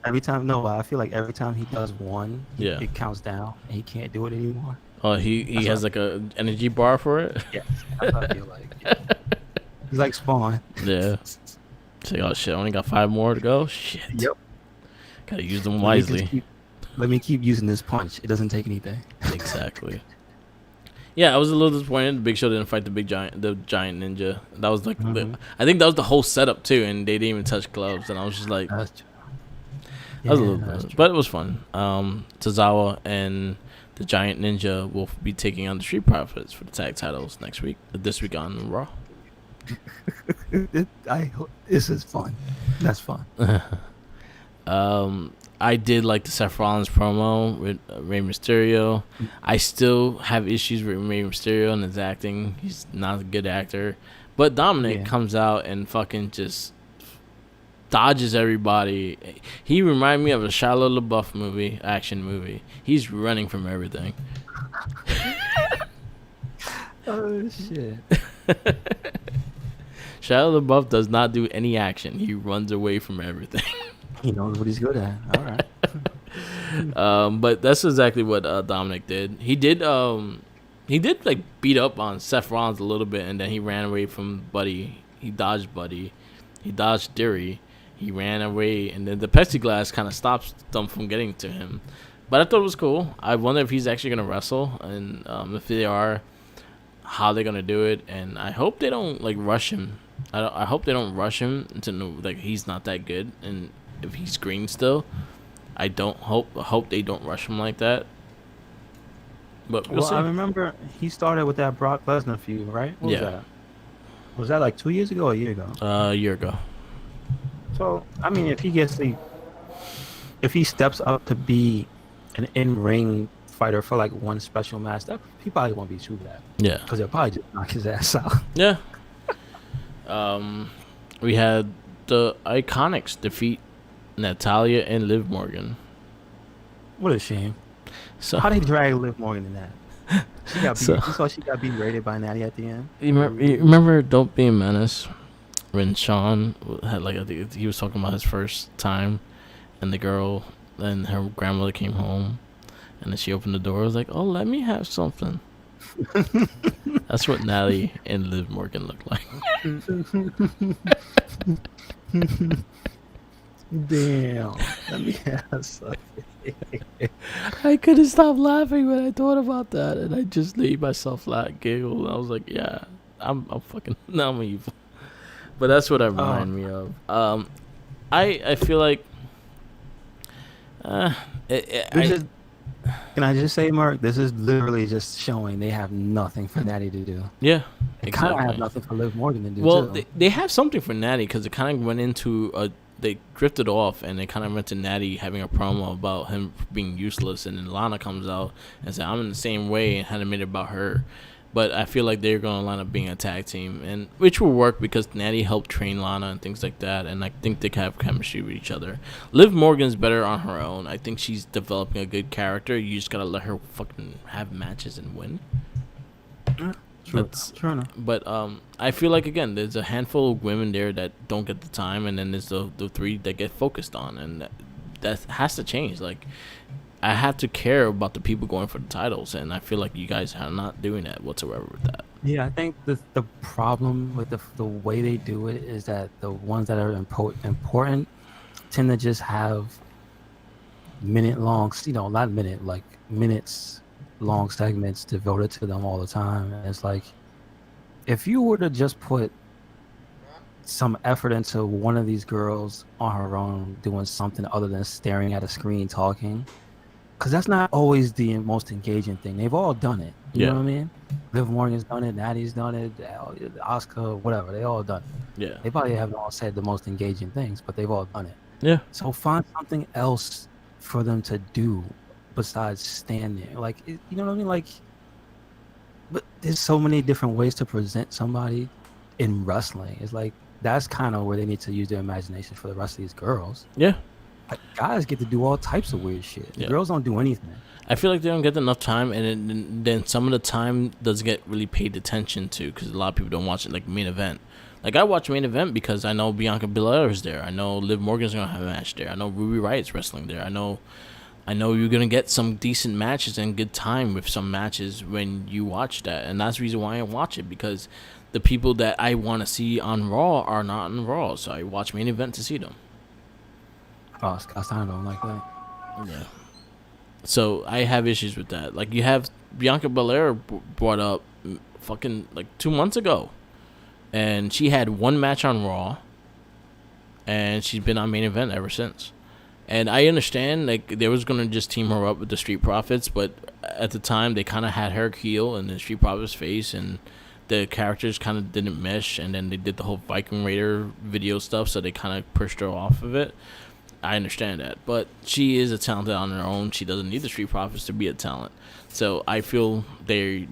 I feel like every time he does one, it counts down, and he can't do it anymore.
Oh, he has like a energy bar for it.
Yeah, that's what I feel like. Yeah. He's like Spawn.
Yeah. Say, oh shit, I only got 5 more to go. Shit.
Yep.
Gotta use them wisely.
Let me keep using this punch. It doesn't take anything.
Exactly. Yeah, I was a little disappointed. The Big Show didn't fight the giant ninja. That was like, I think that was the whole setup too, and they didn't even touch gloves. And I was just like, that was a little bit, but it was fun. Tozawa and the giant ninja will be taking on the Street Profits for the tag titles this week on Raw.
This is fun. That's fun.
I did like the Seth Rollins promo with Rey Mysterio. I still have issues with Rey Mysterio and his acting. He's not a good actor. But Dominic comes out and fucking just dodges everybody. He reminded me of a Shia LaBeouf action movie. He's running from everything.
Oh, shit.
Shia LaBeouf does not do any action. He runs away from everything.
He knows what he's good at. All right.
But that's exactly what Dominic did. He did like beat up on Seth Rollins a little bit, and then he ran away from Buddy. He dodged Buddy. He dodged Theory. He ran away, and then the plexiglass kind of stops them from getting to him. But I thought it was cool. I wonder if he's actually gonna wrestle, and if they are, how they're gonna do it. And I hope they don't like rush him. I hope they don't rush him into like he's not that good, and if he's green still, I hope they don't rush him like that. But we'll see.
I remember he started with that Brock Lesnar feud, right? What was that? Was that like 2 years ago or a year ago?
A year ago.
So I mean, if he steps up to be an in-ring fighter for like one special match, that he probably won't be too bad.
Yeah,
because they'll probably just knock his ass out.
Yeah. We had the Iconics defeat Natalia and Liv Morgan.
What a shame. So how they drag Liv Morgan in that? She got beat. You saw she got beat rated by Natty at the end.
You remember Don't Be a Menace when Sean had he was talking about his first time, and the girl and her grandmother came home, and then she opened the door. Was like, "Oh, let me have something." That's what Natty and Liv Morgan look like.
Damn. Let me have something.
I couldn't stop laughing when I thought about that, and I just made myself giggle. I was like, "Yeah, I'm evil." But that's what it reminded me of. I feel like.
Can I just say, Mark? This is literally just showing they have nothing for Natty to do.
Yeah,
they kind of have nothing for Liv Morgan to do.
Well, they have something for Natty because it kind of went into they drifted off, and they kind of went to Natty having a promo about him being useless, and then Lana comes out and said, "I'm in the same way," and had made it about her. But I feel like they're going to line up being a tag team, and which will work because Natty helped train Lana and things like that, and I think they have chemistry with each other. Liv Morgan's better on her own. I think she's developing a good character. You just got to let her fucking have matches and win.
True enough.
But I feel like, again, there's a handful of women there that don't get the time, and then there's the 3 that get focused on, and that has to change. Like, I have to care about the people going for the titles, and I feel like you guys are not doing that whatsoever with that.
Yeah, I think the problem with the way they do it is that the ones that are important tend to just have minute-long, not minute, like minutes-long segments devoted to them all the time. And it's like, if you were to just put some effort into one of these girls on her own doing something other than staring at a screen talking, because that's not always the most engaging thing. They've all done it. You know what I mean? Liv Morgan's done it, Natty's done it, Oscar, whatever. They all done it.
Yeah.
They probably haven't all said the most engaging things, but they've all done it.
Yeah.
So find something else for them to do besides stand there. Like, you know what I mean? Like, but there's so many different ways to present somebody in wrestling. It's like, that's kind of where they need to use their imagination for the rest of these girls.
Yeah.
Like, guys get to do all types of weird shit. Yeah. Girls don't do anything.
I feel like they don't get enough time, and then some of the time doesn't get really paid attention to because a lot of people don't watch it, like main event. Like, I watch main event because I know Bianca Belair is there. I know Liv Morgan's gonna have a match there. I know Ruby Riot's wrestling there. I know you're gonna get some decent matches and good time with some matches when you watch that, and that's the reason why I watch it, because the people that I want to see on Raw are not on Raw, so I watch main event to see them.
Oh, Scott Steiner don't like that.
Yeah. So I have issues with that. Like, you have Bianca Belair brought up fucking like 2 months ago, and she had one match on Raw, and she's been on main event ever since. And I understand, like, they was gonna just team her up with the Street Profits, but at the time they kind of had her heel and the Street Profits face, and the characters kind of didn't mesh. And then they did the whole Viking Raider video stuff, so they kind of pushed her off of it. I understand that, but she is a talent on her own. She doesn't need the Street Profits to be a talent. So I feel they're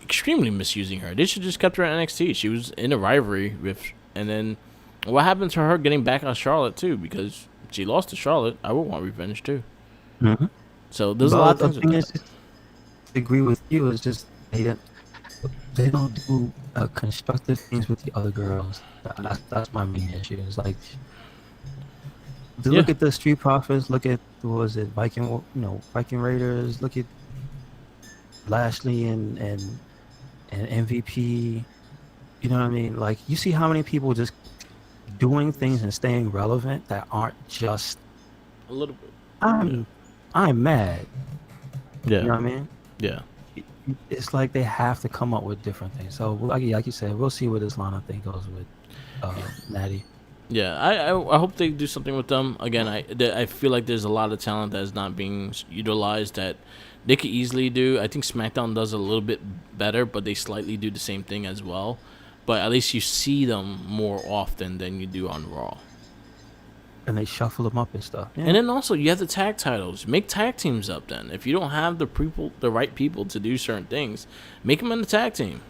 extremely misusing her. They should just kept her at NXT. She was in a rivalry with, and then what happened to her getting back on Charlotte too? Because she lost to Charlotte. I would want revenge too.
Mm-hmm.
So there's a lot of things.
I agree with you. It's just they don't do constructive things with the other girls. That's my main issue. It's like, look at the Street Profits. Look at, what was it, Viking Raiders. Look at Lashley and MVP. You know what I mean? Like, you see how many people just doing things and staying relevant that aren't just
a little bit.
I'm mad.
Yeah.
You know what I mean?
Yeah.
It's like they have to come up with different things. So, like you said, we'll see where this Lana thing goes with Natty.
Yeah, I hope they do something with them. Again, I feel like there's a lot of talent that is not being utilized that they could easily do. I think SmackDown does a little bit better, but they slightly do the same thing as well. But at least you see them more often than you do on Raw.
And they shuffle them up and stuff. Yeah.
And then also you have the tag titles. Make tag teams up then. If you don't have the right people to do certain things, make them in the tag team.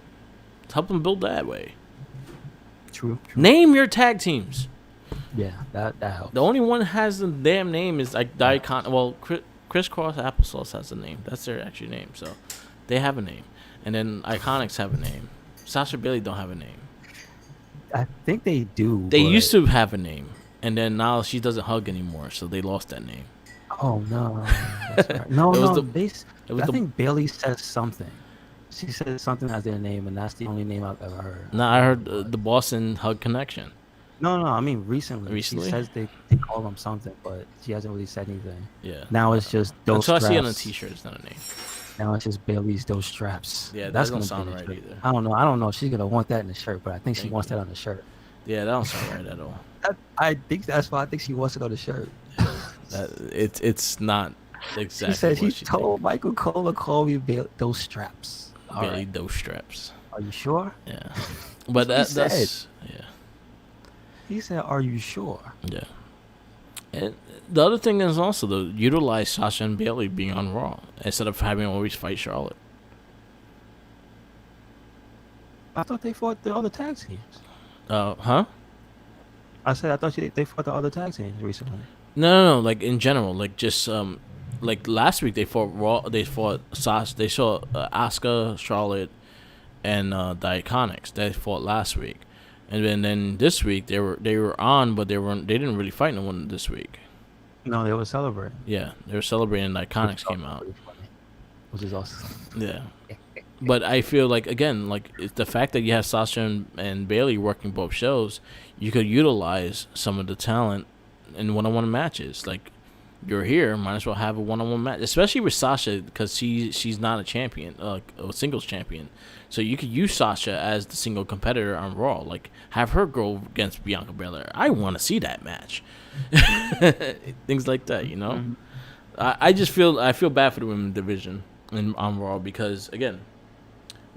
Help them build that way.
True.
Name your tag teams.
Yeah, that helps.
The only one that has the damn name is like Daikon. Well, Crisscross Applesauce has a name. That's their actual name. So they have a name. And then Iconics have a name. Sasha Bailey don't have a name.
I think they do.
They used to have a name. And then now she doesn't hug anymore. So they lost that name.
Oh, no. That's right. No. I think Bailey says something. She said something as their name, and that's the only name I've ever heard.
No, I heard the Boston Hug Connection.
No, I mean recently. She says they call them something, but she hasn't really said anything.
Yeah.
Now it's just those straps.
I see it on a T-shirt. It's not a name.
Now it's just Bailey's those straps.
Yeah, that doesn't sound right either.
I don't know. She's gonna want that in the shirt, but I think she wants that on the shirt.
Yeah, that don't sound right at all.
I think that's why I think she wants it on the shirt.
It's not exactly.
She said she told Michael Cole to call me those straps.
Bailey, those straps.
Are you sure?
Yeah, but that's yeah.
He said, "Are you sure?"
Yeah. And the other thing is also to utilize Sasha and Bailey being on Raw instead of having always fight Charlotte.
I thought they fought the other tag teams.
Huh?
I said I thought they fought the other tag teams recently.
No. Like in general, like just like last week they fought Raw. They fought Sasha. They saw Asuka, Charlotte, and the Iconics. They fought last week, and then this week they were on, but they didn't really fight no one this week.
No, they were celebrating.
Yeah, they were celebrating. The Iconics came out,
which is awesome.
Yeah. But I feel like, again, like it's the fact that you have Sasha and Bailey working both shows, you could utilize some of the talent in one-on-one matches. Like, you're here, might as well have a one-on-one match, especially with Sasha because she's not a champion, a singles champion. So you could use Sasha as the single competitor on Raw. Like, have her go against Bianca Belair. I want to see that match. Things like that, you know?
Mm-hmm.
I feel bad for the women's division on Raw because again,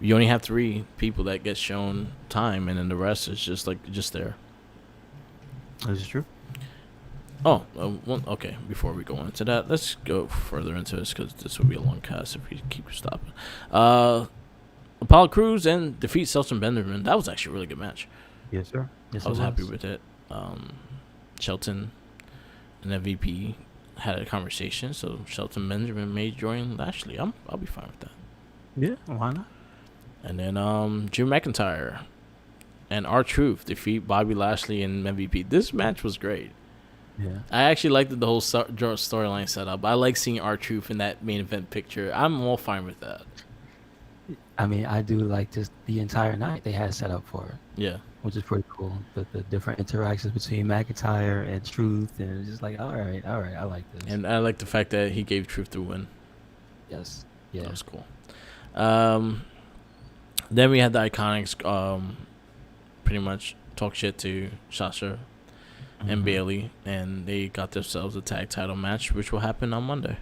you only have 3 people that get shown time, and then the rest is just there.
That is true.
Oh, okay. Before we go into that, let's go further into this because this will be a long cast if we keep stopping. Apollo Crews and defeat Shelton Benjamin. That was actually a really good match.
Yes, sir. Yes,
I was happy with it. Shelton and MVP had a conversation, so Shelton Benjamin may join Lashley. I'll be fine with that.
Yeah, why not?
And then Drew McIntyre and R-Truth defeat Bobby Lashley and MVP. This match was great.
Yeah,
I actually liked the whole storyline setup. I like seeing R-Truth in that main event picture. I'm all fine with that.
I mean, I do like just the entire night they had set up for it.
Yeah,
which is pretty cool. The different interactions between McIntyre and Truth, and it's just like, all right, I like this.
And I like the fact that he gave Truth the win.
Yes, yeah,
that was cool. Then we had the Iconics pretty much talk shit to Sasha and Bailey, and they got themselves a tag title match, which will happen on Monday.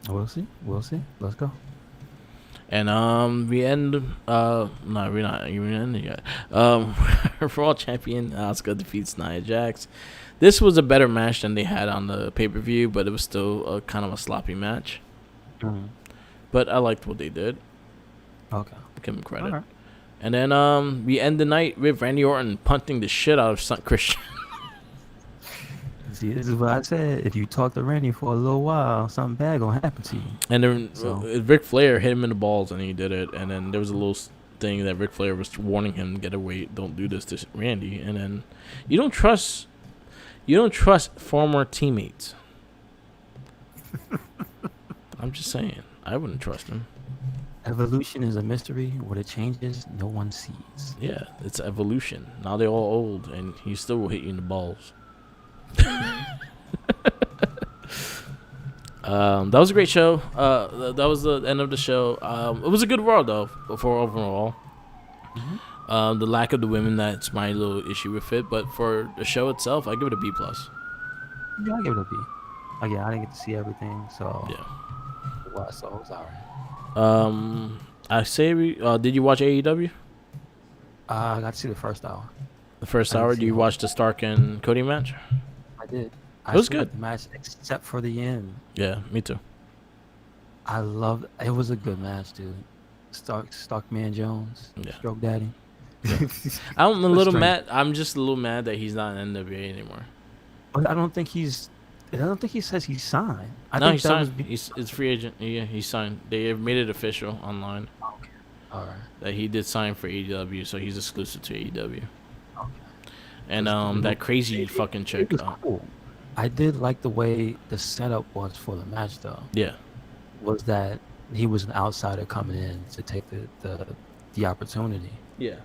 We'll see. Let's go.
And we end. No, we're not even ending yet. Raw champion Asuka defeats Nia Jax. This was a better match than they had on the pay-per-view, but it was still a kind of a sloppy match.
Mm-hmm.
But I liked what they did.
Okay,
give them credit.
Right.
And then we end the night with Randy Orton punting the shit out of Christian.
See, this is what I said. If you talk to Randy for a little while, something bad gonna happen to you.
And then Ric Flair hit him in the balls, and he did it. And then there was a little thing that Ric Flair was warning him, "Get away! Don't do this to Randy." And then you don't trust former teammates. I'm just saying, I wouldn't trust him.
Evolution is a mystery. What it changes, no one sees.
Yeah, it's evolution. Now they're all old, and he still will hit you in the balls. That was a great show. That was the end of the show. It was a good Raw though for overall. Mm-hmm. The lack of the women, that's my little issue with it, but for the show itself, I give it a B+.
Yeah, I give it a B. Again, I didn't get to see everything, so
yeah.
What I saw was alright.
I say did you watch AEW?
I got to see the first hour.
The first hour? Do you watch the Stark and Cody match?
I did.
It was good.
The match except for the end.
Yeah, me too.
I loved it. Was a good match, dude. Starkman Jones. Yeah. Stroke Daddy.
Yeah. I'm a little mad. I'm just a little mad that he's not in NWA anymore.
But I don't think he says he's signed.
He signed. It's free agent. Yeah, he signed. They made it official online.
Okay. All right.
That he did sign for AEW, so he's exclusive to AEW. Okay. And that crazy fucking chick.
It was cool. I did like the way the setup was for the match, though.
Yeah.
Was that he was an outsider coming in to take the opportunity.
Yeah.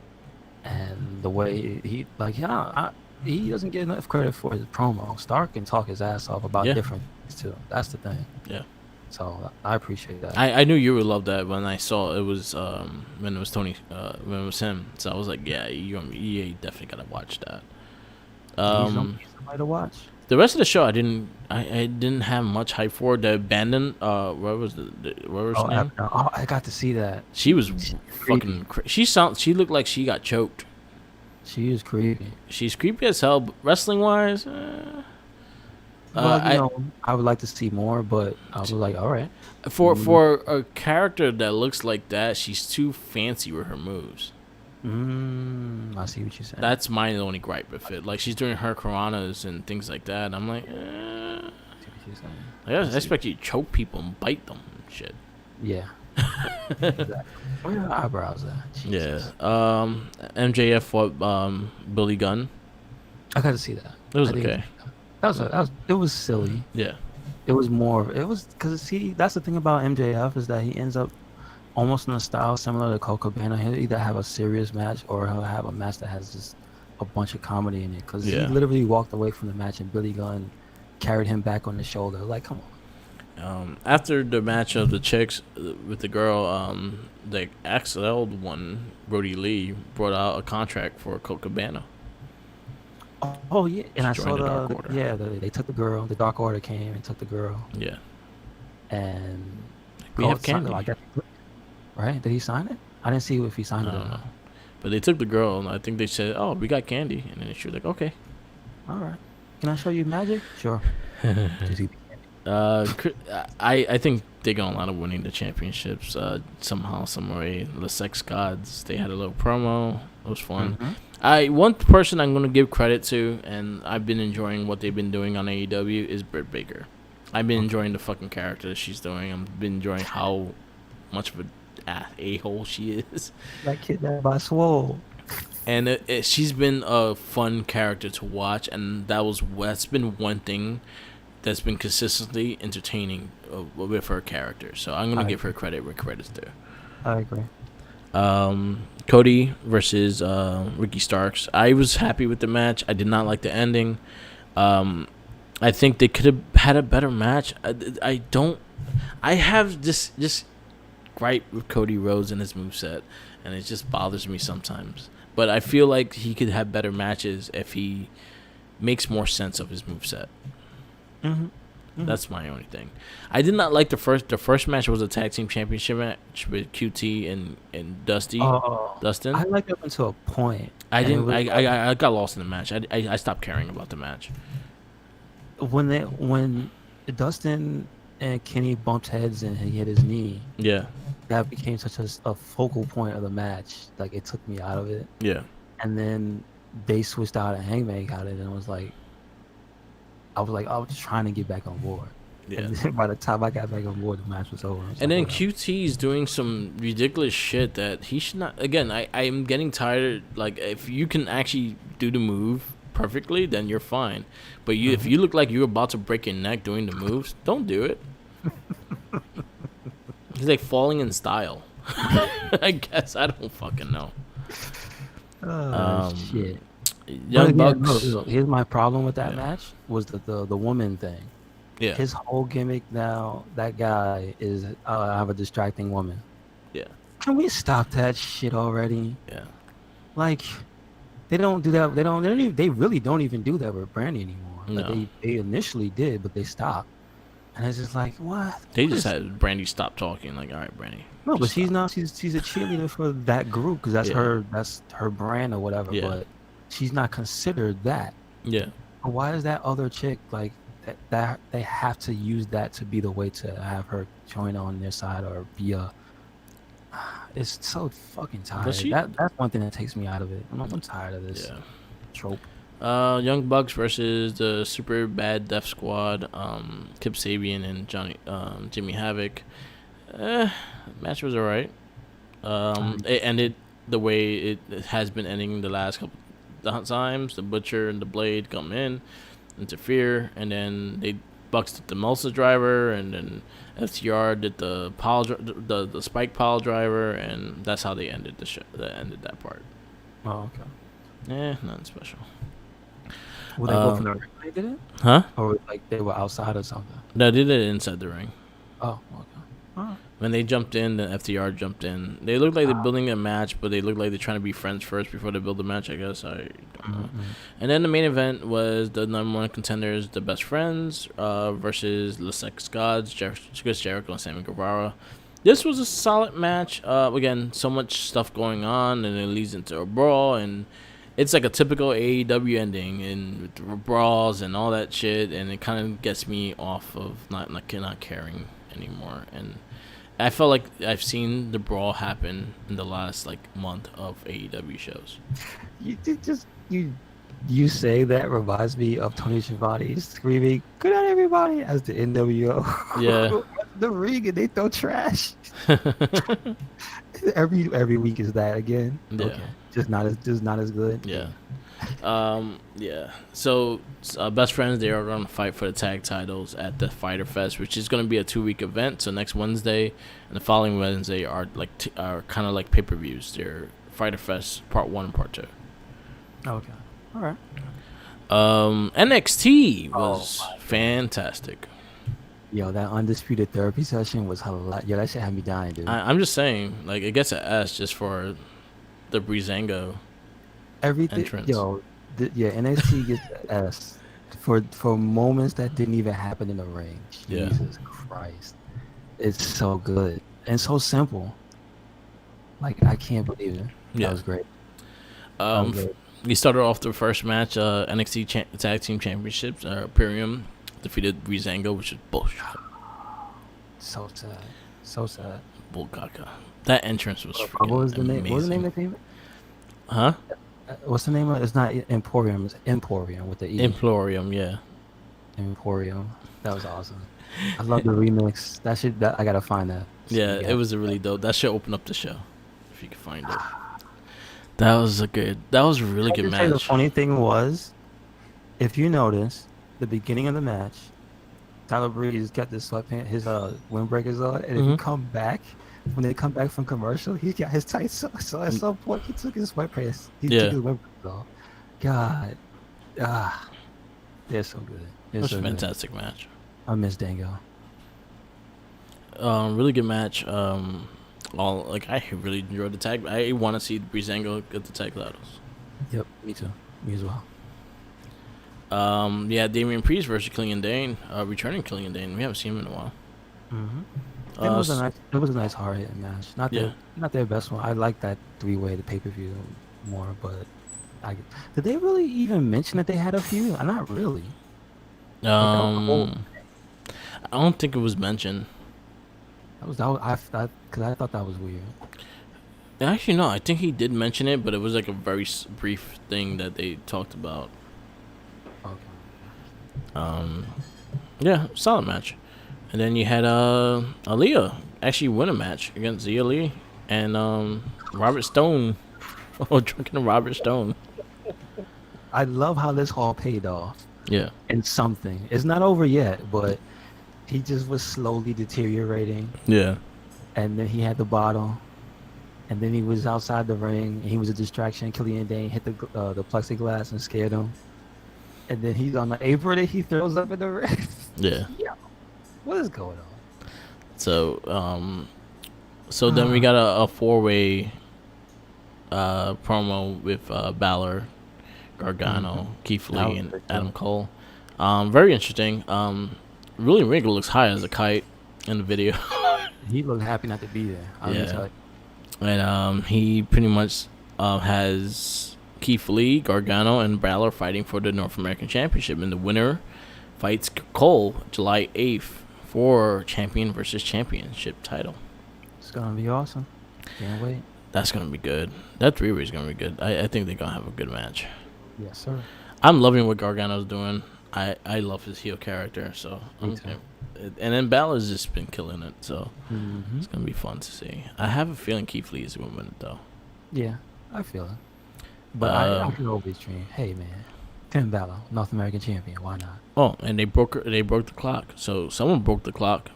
And the way he he doesn't get enough credit for his promo. Stark can talk his ass off about different things too. That's the thing.
Yeah.
So I appreciate that.
I knew you would love that when I saw it was when it was Tony when it was him. So I was like, yeah, you definitely gotta watch that.
He's somebody to watch.
The rest of the show, I didn't have much hype for. The abandoned, what was her name?
I got to see that.
She was fucking. She looked like she got choked.
She is creepy.
She's creepy as hell. But wrestling wise,
I would like to see more, but I was like, all right.
For a character that looks like that, she's too fancy with her moves.
I see what you're saying.
That's my only gripe with it. Like, she's doing her Karanas and things like that. And I'm like, I expect you to choke people and bite them and shit.
Yeah. Exactly. Where are your eyebrows at?
Jesus. Yeah. MJF fought Billy Gunn.
I got to see that.
It was okay.
It was silly.
Yeah.
It was because that's the thing about MJF is that he ends up almost in a style similar to Colt Cabana. He'll either have a serious match or he'll have a match that has just a bunch of comedy in it. Because he literally walked away from the match and Billy Gunn carried him back on the shoulder. Like, come
on. After the match of the chicks with the girl, the XL one, Brody Lee, brought out a contract for Colt Cabana.
Oh yeah, and
She
I
joined
saw
the Dark Order.
they took the girl. The Dark Order came and took the girl.
Yeah.
And
We have Candy.
I guess, right? Did he sign it? I didn't see if he signed it or not.
But they took the girl, and I think they said, "Oh, we got Candy," and then she was like, "Okay."
All right. Can I show you magic? Sure.
I think they're gonna land up winning the championships somehow, some way. The Sex Gods, they had a little promo. It was fun. One person I'm gonna give credit to, and I've been enjoying what they've been doing on AEW, is Britt Baker. I've been enjoying the fucking character that she's doing. I've been enjoying how much of a hole she is.
That kidnapped by Swole.
And she's been a fun character to watch, and that's been one thing that's been consistently entertaining with her character. So I'm gonna give her credit where credit's due.
I agree.
Cody versus Ricky Starks. I was happy with the match. I did not like the ending. I think they could have had a better match. I have this gripe with Cody Rhodes and his moveset, and it just bothers me sometimes. But I feel like he could have better matches if he makes more sense of his moveset. That's my only thing. I did not like the first match was a tag team championship match with QT and Dustin.
I liked it up until a point.
I didn't. I got lost in the match. I stopped caring about the match.
When Dustin and Kenny bumped heads and he hit his knee.
Yeah.
That became such a focal point of the match. Like, it took me out of it.
Yeah.
And then they switched out and Hangman got it, and I was just trying to get back on board. Yeah. And then by the time I got back on board, the match was over.
And then QT is doing some ridiculous shit that he should not. Again, I'm getting tired. Like, if you can actually do the move perfectly, then you're fine. But if you look like you're about to break your neck doing the moves, don't do it. He's like falling in style. I guess. I don't fucking know.
Shit.
Young Bucks.
Here's my problem with that match was the woman thing.
Yeah.
His whole gimmick now, that guy is I have a distracting woman.
Yeah.
Can we stop that shit already?
Yeah.
Like, they don't do that. They really don't even do that with Brandy anymore.
No.
Like, they initially did, but they stopped. And it's just like, what?
They just had Brandy stop talking. Like, all right, Brandy.
No, but she's not. She's a cheerleader for that group because that's her brand or whatever. Yeah. But she's not considered that.
Yeah.
But why is that other chick like that? They have to use that to be the way to have her join on their side or be a. It's so fucking tired. That's one thing that takes me out of it. I'm tired of this trope.
Young Bucks versus the Super Bad Death Squad, Kip Sabian and Jimmy Havoc. Match was alright. It ended the way it has been ending the last couple times. The Butcher and the Blade come in, interfere, and then they Bucks did the Melsa driver, and then FTR did the the spike pile driver, and that's how they ended the show. That ended that part.
Oh, okay.
Nothing special.
Were they both in the ring when they did it?
Huh?
Or like they were outside or something?
No, they did it inside the ring.
Oh, okay. Right.
When they jumped in, the FTR jumped in. They looked like they're building a match, but they looked like they're trying to be friends first before they build the match, I guess. I don't know. And then the main event was the number one contenders, the Best Friends, versus the Sex Gods, Chris Jericho and Sammy Guevara. This was a solid match. Again, so much stuff going on, and it leads into a brawl, and it's like a typical AEW ending, and with brawls and all that shit, and it kind of gets me off of not caring anymore. And I felt like I've seen the brawl happen in the last month of AEW shows.
You say that reminds me of Tony Schiavone screaming "Good night, everybody" as the NWO.
Yeah.
The ring, and they throw trash. every week is that again.
Yeah.
Okay. Just not as good.
Yeah. Yeah. So, Best Friends, they are going to fight for the tag titles at the Fyter Fest, which is going to be a 2-week event. So next Wednesday and the following Wednesday are kind of like pay-per-views. They're Fyter Fest Part 1 and Part 2.
Okay. All right.
NXT was fantastic.
Yo, that Undisputed Therapy session was hilarious. Yo, that shit had me dying, dude.
I'm just saying, it gets an S just for the Breezango
everything.
entrance.
Yo, NXT gets the S for moments that didn't even happen in the ring. Jesus Christ, it's so good and so simple. Like I can't believe it. That was great.
We started off the first match, NXT Tag Team Championships. Imperium defeated Breezango, which is bullshit.
So sad. So sad.
Bullcaca. That entrance was
what was the
amazing.
name? What was the name of the team?
Huh?
What's the name of it? It's not Emporium. It's Emporium with the E.
Emporium, yeah.
Emporium. That was awesome. I love the remix. I gotta find that.
Yeah, it was a really dope. That should open up the show if you can find it. That was a really good match.
The funny thing was, if you notice, the beginning of the match, Tyler Breeze got his windbreakers on, and if you come back, when they come back from commercial, he got his tights on. So at some point, he took his sweatpants. He took his windbreakers off. God, they're so good.
It was a fantastic match.
I miss Dango.
Really good match. I really enjoyed the tag. I want to see Breezango get the tag titles.
Yep, me too. Me as well.
Damian Priest versus Killian Dane. Returning Killian Dane. We haven't seen him in a while.
It was a nice hard hitting match. Not their best one. I like that 3-way, the pay-per-view more, but did they really even mention that they had a feud? Not really.
I don't think it was mentioned.
Because I thought that was weird.
Actually, no. I think he did mention it, but it was like a very brief thing that they talked about.
Okay.
Solid match. And then you had Aaliyah actually win a match against Zia Lee and Robert Stone. Drunken Robert Stone.
I love how this all paid off.
Yeah.
And something. It's not over yet, but he just was slowly deteriorating.
Yeah.
And then he had the bottle. And then he was outside the ring. And he was a distraction. Killian Dane hit the plexiglass and scared him. And then he's on the apron and he throws up in the ring.
Yeah.
What is going on?
So, then we got a 4-way promo with Balor, Gargano, Keith Lee, and Adam Cole. Very interesting. Really, Regal looks high as a kite in the video.
He looked happy not to be there.
And he pretty much has Keith Lee, Gargano, and Balor fighting for the North American Championship, and the winner fights Cole July 8th for champion versus championship title.
It's gonna be awesome. Can't wait.
That's gonna be good. That 3-way is gonna be good. I think they're gonna have a good match.
Yes, sir.
I'm loving what Gargano's doing. I love his heel character. So and then Balor's just been killing it. So it's gonna be fun to see. I have a feeling Keith Lee is gonna win it though.
Yeah, I feel it. But I can always dream. Hey man, Finn Balor, North American champion. Why not?
Oh, and they broke the clock. So someone broke the clock.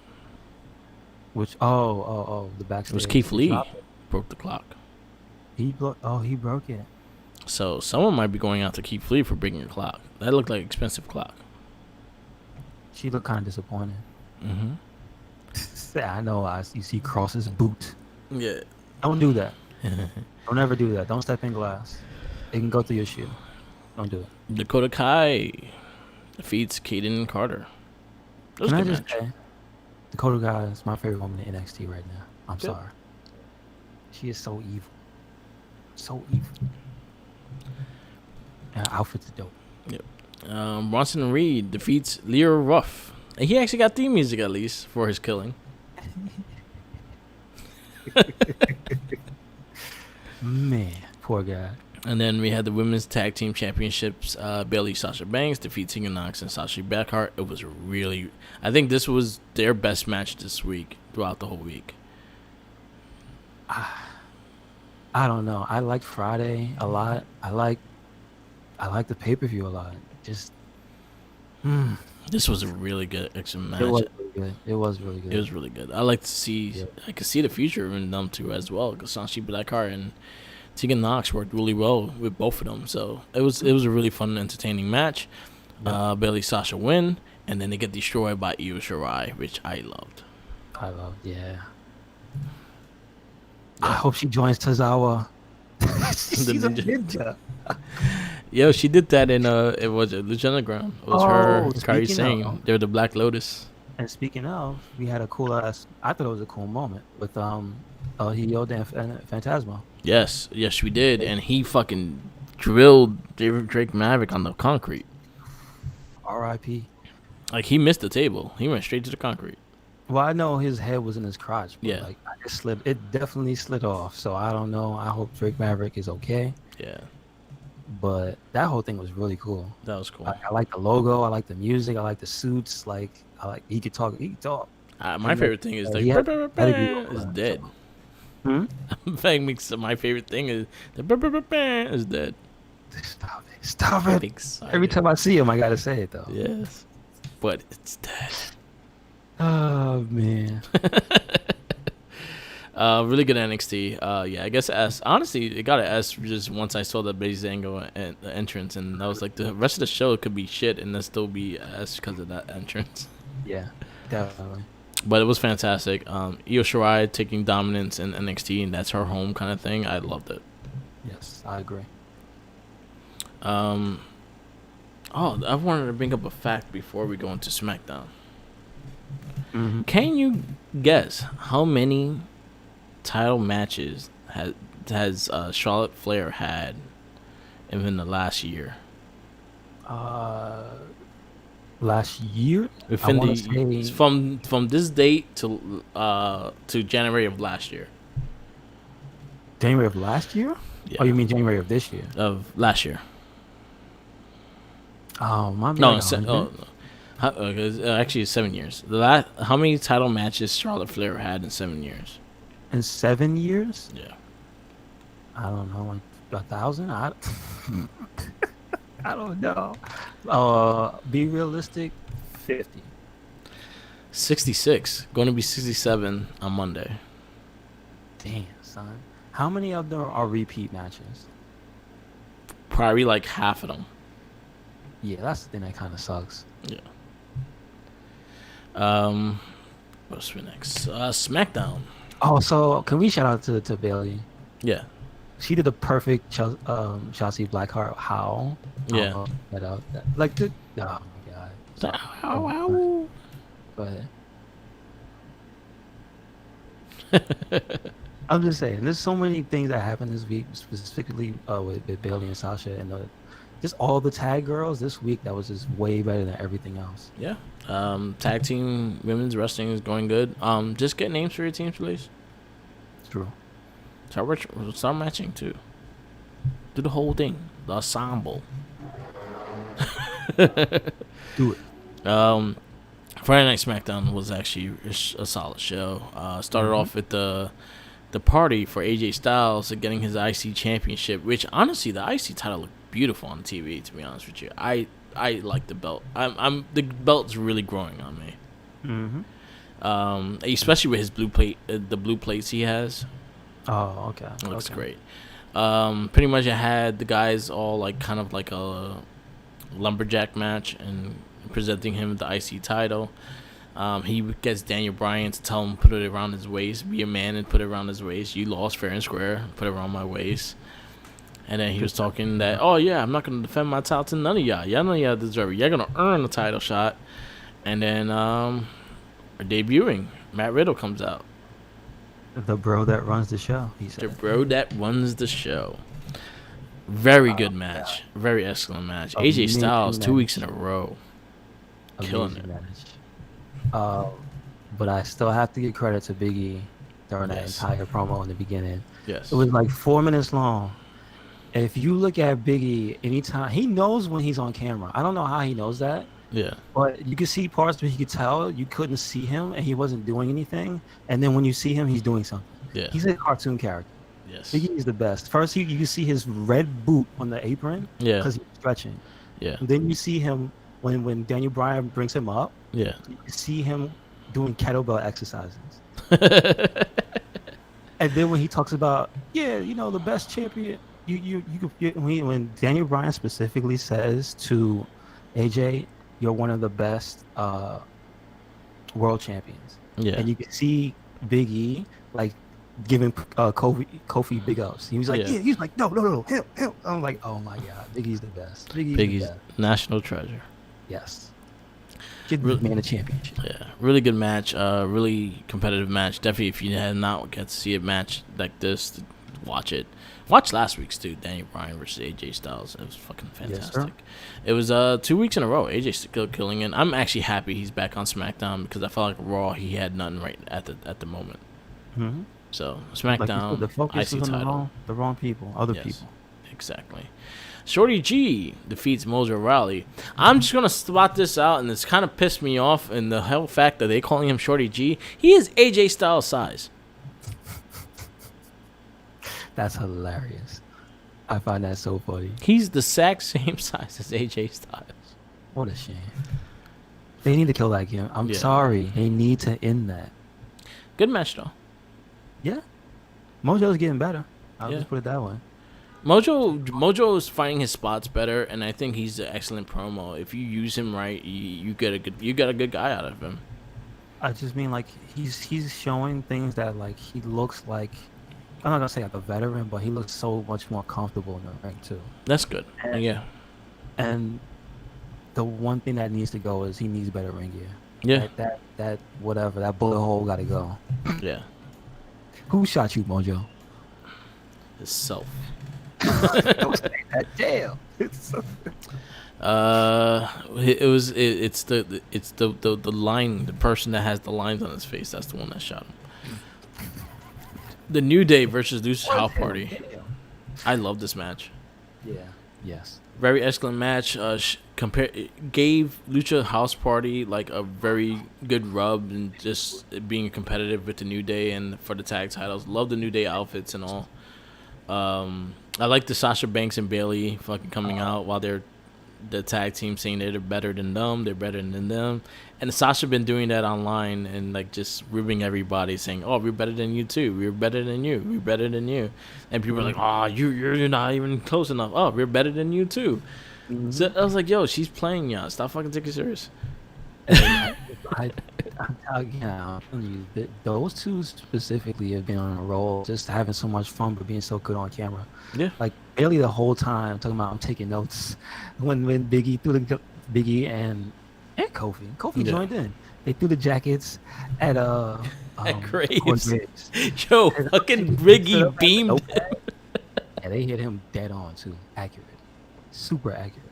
Which the backstage.
It was Keith Lee broke the clock.
He broke it.
So someone might be going out to Keith Lee for breaking the clock. That looked like an expensive clock.
She looked kind of disappointed. I know. You see Cross's boot.
Yeah.
Don't do that. Don't ever do that. Don't step in glass. It can go through your shoe. Don't do it.
Dakota Kai defeats Kaden Carter.
Can I just say, Dakota Kai is my favorite woman in NXT right now. I'm sorry. She is so evil. So evil. And her outfit's dope.
Yep. Bronson Reed defeats Leo Ruff. And he actually got theme music at least for his killing.
Man, poor guy.
And then we had the women's tag team championships. Bayley Sasha Banks defeats Tegan Nox and Sasha Blackheart. It was I think this was their best match this week throughout the whole week.
I don't know. I liked Friday a lot. I like the pay-per-view a lot. Just
this was a really good action match.
It was really good. It was really good.
I like to see. Yeah. I could see the future in them two as well. Because Sasha Blackheart and Tegan Nox worked really well with both of them. So it was a really fun and entertaining match. Yep. Bayley Sasha win, and then they get destroyed by Io Shirai, which I loved.
Yeah. I hope she joins Tozawa. She's a ninja.
Yo, she did that in it was Lucha Underground. It was her and Kairi Sane. They were the Black Lotus.
And speaking of, we had a cool ass. I thought it was a cool moment with Yoda and Phantasma.
Yes, we did, and he fucking drilled Drake Maverick on the concrete.
R.I.P.
Like he missed the table. He went straight to the concrete.
Well, I know his head was in his crotch, but
yeah,
like it slid. It definitely slid off. So I don't know. I hope Drake Maverick is okay.
Yeah.
But that whole thing was really cool.
That was cool.
I like the logo. I like the music. I like the suits. Like I like he could talk.
My favorite thing is like is dead. My favorite thing is the is dead.
Stop it! Every time I see him, I gotta say it though.
Yes, but it's dead.
Oh man.
Really good NXT. Yeah, I guess S. Honestly, it got an S just once I saw the Breezango entrance, and I was like, the rest of the show could be shit, and then still be S because of that entrance.
Yeah, definitely.
But it was fantastic. Io Shirai taking dominance in NXT, and that's her home kind of thing. I loved it.
Yes, I agree.
I wanted to bring up a fact before we go into SmackDown.
Mm-hmm.
Can you guess how many title matches has Charlotte Flair had in the last year?
Last year?
From this date to January of last year.
January of last year?
Yeah.
Oh, you mean January of this year?
Of last year.
Oh, my bad.
No. Actually, it's 7 years. How many title matches Charlotte Flair had in 7 years?
In 7 years?
Yeah.
I don't know, like 1,000. I don't know. Be realistic. 50.
66. Going to be 67 on Monday.
Damn, son. How many of them are repeat matches?
Probably like half of them.
Yeah, that's the thing that kind of sucks.
Yeah. What's for next? SmackDown.
Oh, so can we shout out to Bailey?
Yeah.
She did the perfect Chelsea Blackheart howl.
Yeah.
Like the oh my god.
Ow.
Go ahead. I'm just saying, there's so many things that happened this week, specifically with Bailey and Sasha, and just all the tag girls this week. That was just way better than everything else.
Yeah. Tag team women's wrestling is going good. Just get names for your teams, please.
It's true.
Start matching too. Do the whole thing. The ensemble.
Do it.
Friday Night SmackDown was actually a solid show. Started off with the party for AJ Styles getting his IC championship, which honestly the IC title looked beautiful on TV. To be honest with you, I like the belt. The belt's really growing on me.
Mm-hmm.
Especially with his blue plate, the blue plates he has.
Oh, okay.
It looks great. Pretty much I had the guys all like kind of like a lumberjack match and presenting him with the IC title. He gets Daniel Bryan to tell him put it around his waist, be a man and put it around his waist. You lost fair and square, put it around my waist. And then he was talking that, oh yeah, I'm not gonna defend my title to none of y'all. Y'all know y'all deserve it. Y'all gonna earn a title shot. And then debuting, Matt Riddle comes out.
The bro that runs the show, he said.
The bro that runs the show. Very good match. God. Very excellent match. AJ Styles, 2 weeks in a row. Killing it.
Match. But I still have to give credit to Big E during that entire promo in the beginning.
Yes.
It was like 4 minutes long. And if you look at Big E, anytime, he knows when he's on camera. I don't know how he knows that.
Yeah.
But you could see parts where he could tell you couldn't see him and he wasn't doing anything. And then when you see him, he's doing something.
Yeah.
He's a cartoon character.
Yes.
Big E is the best. First, you can see his red boot on the apron.
Yeah.
Because he's stretching.
Yeah.
And then you see him when Daniel Bryan brings him up.
Yeah.
You can see him doing kettlebell exercises. And then when he talks about, the best champion, when Daniel Bryan specifically says to AJ, you're one of the best world champions.
Yeah.
And you can see Big E like giving Kofi big ups. He was like, yeah. He's like, no, him. I'm like, oh my god, Biggie's the best. Biggie's the best.
National treasure.
Yes. Give the man a championship.
Yeah, really good match. Really competitive match. Definitely, if you had not get to see a match like this, watch it. Watch last week's too. Daniel Bryan versus AJ Styles. It was fucking fantastic. Yes, it was 2 weeks in a row. AJ still killing it. I'm actually happy he's back on SmackDown because I felt like Raw he had nothing right at the moment.
Mm-hmm.
So SmackDown,
like the focus
IC
is
title.
on the wrong people, other people.
Exactly. Shorty G defeats Mojo Rawley. I'm just gonna spot this out, and it's kind of pissed me off. And the whole fact that they calling him Shorty G, he is AJ Styles size.
That's hilarious. I find that so funny.
He's the exact same size as AJ Styles.
What a shame. They need to kill that game. I'm sorry. They need to end that.
Good match though.
Yeah. Mojo's getting better. I'll just put it that way.
Mojo is finding his spots better, and I think he's an excellent promo. If you use him right, you get a good guy out of him.
I just mean like he's showing things that like he looks like, I'm not gonna say like a veteran, but he looks so much more comfortable in the ring too.
That's good.
And the one thing that needs to go is he needs better ring gear.
Yeah.
Like that whatever, that bullet hole gotta go.
Yeah.
Who shot you, Mojo?
Himself.
Don't say that. Damn.
It's the line, the person that has the lines on his face. That's the one that shot him. The New Day versus Lucha House Party. I love this match.
Yeah. Yes.
Very excellent match. Gave Lucha House Party like a very good rub and just being competitive with the New Day and for the tag titles. Love the New Day outfits and all. I like the Sasha Banks and Bayley fucking coming out while they're the tag team saying they're better than them, they're better than them, and Sasha been doing that online and like just ribbing everybody, saying, "Oh, we're better than you too. We're better than you. We're better than you," and people are like, "Oh, you're not even close enough. Oh, we're better than you too." Mm-hmm. So I was like, "Yo, she's playing y'all. Stop fucking taking it serious."
I'm telling you, those two specifically have been on a roll, just having so much fun, but being so good on camera.
Yeah,
like Bailey the whole time talking about I'm taking notes. When Biggie threw Biggie and Kofi joined in. They threw the jackets at
Graves. Yo, fucking Biggie beamed.
Yeah, they hit him dead on too, accurate, super accurate.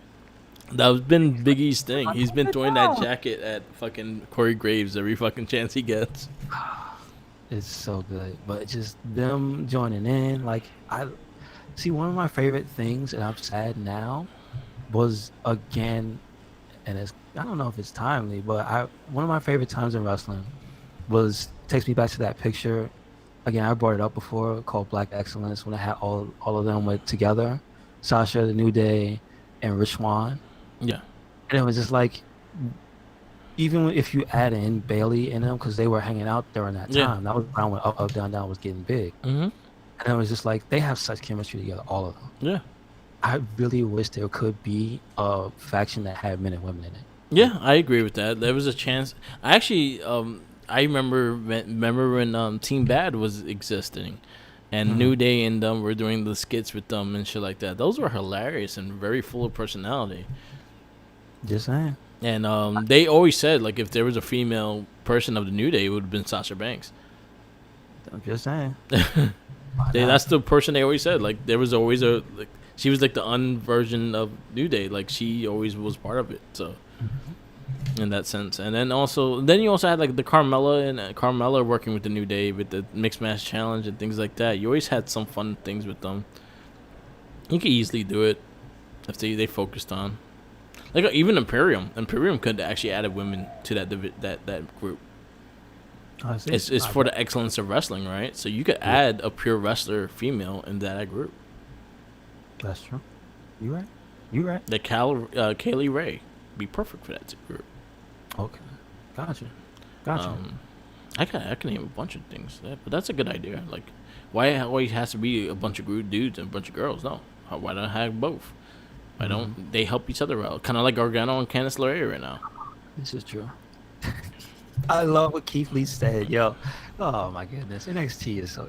That's been Biggie's thing. He's been throwing that jacket at fucking Corey Graves every fucking chance he gets.
It's so good. But just them joining in, like, I see one of my favorite things, and I'm sad now, was again, and I don't know if it's timely, but one of my favorite times in wrestling takes me back to that picture. Again, I brought it up before, called Black Excellence, when I had all of them went together. Sasha, The New Day, and Rich Swann. Yeah. And it was just like, even if you add in Bailey in them, because they were hanging out during that time, that was around when Up, Down, Down was getting big. Mm-hmm. And it was just like, they have such chemistry together, all of them. Yeah. I really wish there could be a faction that had men and women in it.
Yeah, I agree with that. There was a chance. I actually, I remember when Team Bad was existing. And New Day and them were doing the skits with them and shit like that. Those were hilarious and very full of personality.
Just saying.
And they always said, like, if there was a female person of the New Day, it would have been Sasha Banks.
I'm just saying.
That's the person they always said. Like, there was always she was like the unversion of New Day. Like, she always was part of it. So, in that sense. And then you also had like the Carmella working with the New Day with the Mixed Match Challenge and things like that. You always had some fun things with them. You could easily do it if they focused on, like, even Imperium could actually add women to that group. It's for the excellence of wrestling, right? So you could add a pure wrestler female in that group.
That's true. You right.
The Kaylee Ray be perfect for that group.
Okay, gotcha.
I can name a bunch of things, but that's a good idea. Like, why it always has to be a bunch of dudes and a bunch of girls? No, why don't I have both? Why don't they help each other out? Kind of like Gargano and Candice LeRae right now.
This is true. I love what Keith Lee said. Yo, Oh my goodness, NXT is so.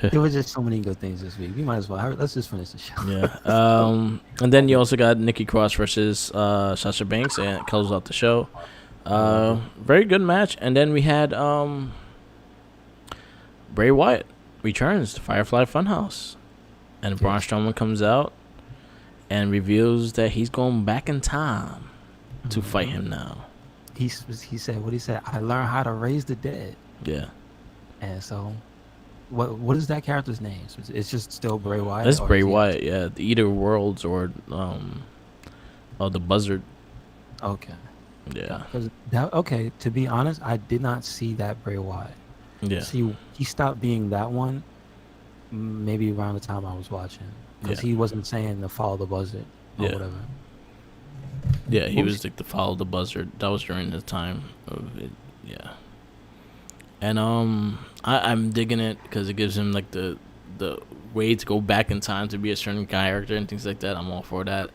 There was just so many good things this week. We might as well. Let's just finish the show.
Yeah. And then you also got Nikki Cross versus Sasha Banks, and it closes out the show. Very good match. And then we had Bray Wyatt returns to Firefly Funhouse, and Braun Strowman comes out and reveals that he's going back in time to fight him now.
He said what he said. I learned how to raise the dead.
Yeah.
And so, what is that character's name? It's just still Bray Wyatt.
It's Bray Wyatt. Yeah, the Eater of Worlds or the Buzzard.
Okay.
Yeah.
Okay. To be honest, I did not see that Bray Wyatt.
Yeah.
See, he stopped being that one maybe around the time I was watching, because he wasn't saying to follow the buzzard or whatever.
Yeah, he was like the follow the buzzard. That was during the time of it. Yeah. And I'm digging it because it gives him like the way to go back in time to be a certain character and things like that. I'm all for that.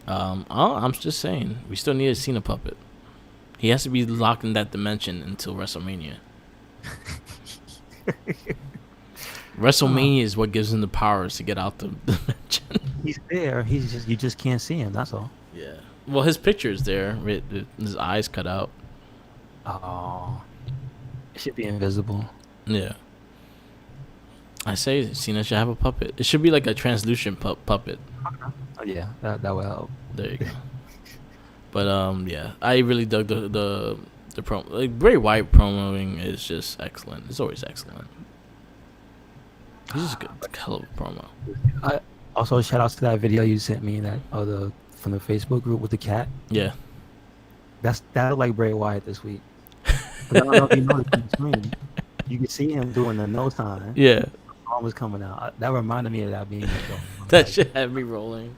I'm just saying, we still need a Cena puppet. He has to be locked in that dimension until WrestleMania. WrestleMania is what gives him the powers to get out the dimension.
He's there. You just can't see him. That's all.
Yeah. Well, his picture's there. His eyes cut out.
Oh. It should be invisible.
Yeah. I say Cena should have a puppet. It should be like a translucent puppet.
Oh, yeah, that will help.
There you go. But yeah, I really dug the promo. Like Bray Wyatt promoing is just excellent. It's always excellent. He's just a good, hell of a promo.
Also, shout out to that video you sent me from the Facebook group with the cat.
Yeah.
That looked like Bray Wyatt this week. I don't know if you noticed on the screen. You can see him doing the no sign.
Yeah.
The arm was coming out. That reminded me of that being
that shit had me rolling.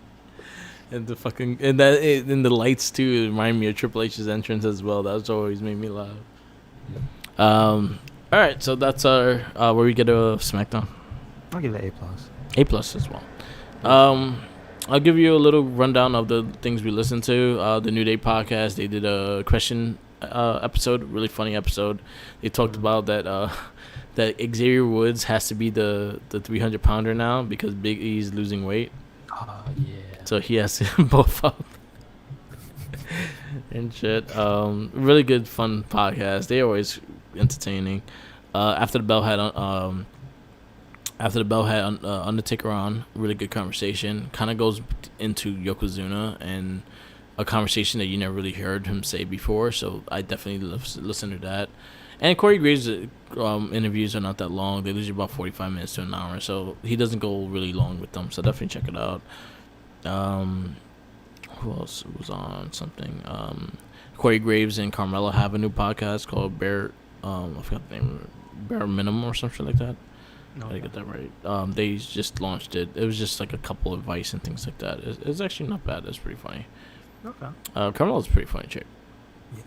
And the lights too remind me of Triple H's entrance as well. That's always made me laugh. All right, so that's our where we get a SmackDown.
I'll give it
A+ as well. I'll give you a little rundown of the things we listened to. The New Day podcast, they did a question episode, really funny episode. They talked about that that Xavier Woods has to be the 300-pounder now because Big E's losing weight.
Oh yeah.
So he has to both up and shit. Really good, fun podcast. They always entertaining. After the bell had Undertaker on, really good conversation. Kind of goes into Yokozuna and a conversation that you never really heard him say before. So I definitely listen to that. And Corey Graves' interviews are not that long. They usually about 45 minutes to an hour. So he doesn't go really long with them. So definitely check it out. Who else was on something? Corey Graves and Carmella have a new podcast called I forgot the name, Bare Minimum or something like that. No, I get that right. They just launched it. It was just like a couple of advice and things like that. It's actually not bad. It's pretty funny.
Okay.
Carmella's a pretty funny chick.
Yeah.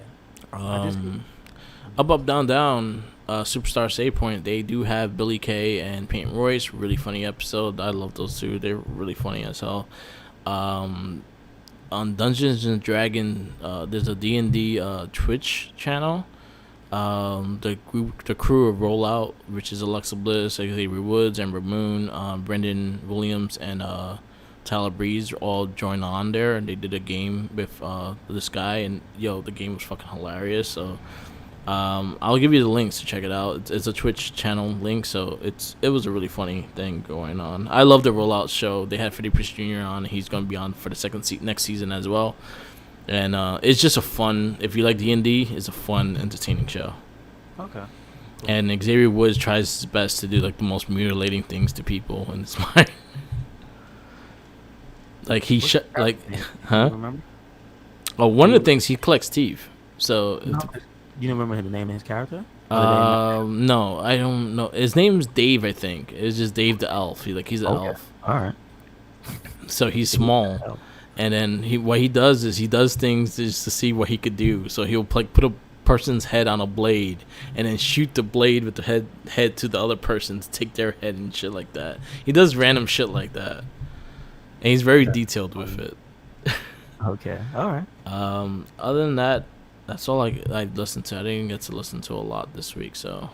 Up, Down, Down, Superstar Save Point, they do have Billy Kay and Peyton Royce. Really funny episode. I love those two. They're really funny as hell. On Dungeons and Dragons, there's a D&D Twitch channel. The crew of Rollout, which is Alexa Bliss, Xavier Woods, Amber Moon, Brendan Williams, and Tyler Breeze all joined on there, and they did a game with this guy, and the game was fucking hilarious. So I'll give you the links to check it out. It's a Twitch channel link, so it was a really funny thing going on. I love the Rollout show. They had Freddie Prinze Jr. on. He's going to be on for the next season as well. And it's just a fun, if you like D&D, it's a fun, entertaining show.
Okay. Cool.
And Xavier Woods tries his best to do like the most mutilating things to people, and it's fine. Like he huh?
Remember?
Oh, one of the things, he collects teeth. So
you don't remember the name of his character?
No, I don't know. His name's Dave, I think. It's just Dave the Elf. He's an elf.
All right.
So he's small. And then what he does is he does things just to see what he could do. So he'll like put a person's head on a blade and then shoot the blade with the head to the other person to take their head and shit like that. He does random shit like that. And he's very detailed with it.
Okay. All right.
Other than that, That's all I listened to. I didn't get to listen to a lot this week, so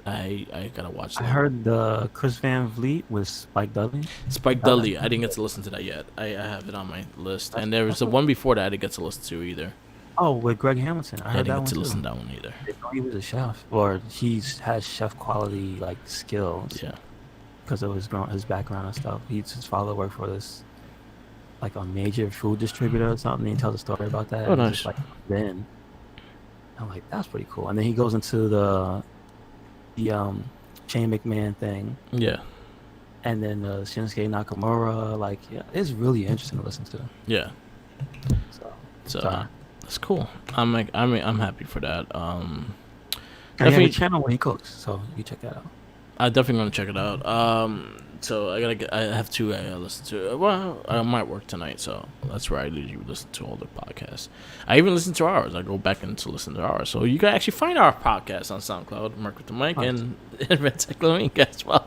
I gotta watch that.
I heard the Chris Van Vliet with Spike Dudley.
Spike Dudley. I didn't get to listen to that yet. I have it on my list, and there was the one before that I didn't get to listen to either.
Oh, with Greg Hamilton. I heard that one too.
I didn't get to listen to that one either.
I thought he was a chef, or has chef quality like skills.
Yeah.
Because of his background and stuff. His father worked for this, like a major food distributor or something. He tells a story about that.
Oh, nice.
Just, like, then I'm like, that's pretty cool. And then he goes into the Shane McMahon thing.
Yeah.
And then Shinsuke Nakamura. Like, yeah, it's really interesting to listen to.
Yeah. So that's cool. I'm happy for that.
And he has a channel where he cooks, so you check that out.
I'm definitely gonna check it out. So I have two I gotta listen to. Well, I might work tonight, so that's where I usually listen to all the podcasts. I even listen to ours. I go back and to listen to ours. So you can actually find our podcast on SoundCloud, Mark with the Mic, and Red Cyclone as well.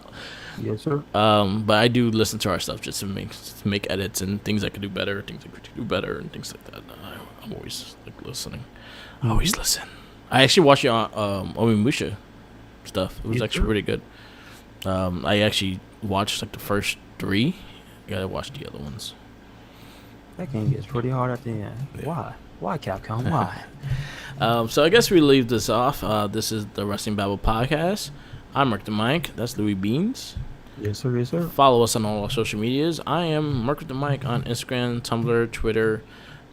Yes, sir.
But I do listen to our stuff just to make edits and things I could do better, things I could do better, and things like that. I'm always like listening. I always listen. I actually watched your Onimusha stuff. It was actually pretty good. I actually watched like the first 3. I gotta watch the other ones.
That game gets pretty hard at the end. Yeah. Why Capcom? Why?
So I guess we leave this off. This is the Wrestling Babble podcast. I'm Mark the Mic. That's Louis Beans.
Yes, sir. Yes, sir.
Follow us on all our social medias. I am Mark with the Mic on Instagram, Tumblr, Twitter,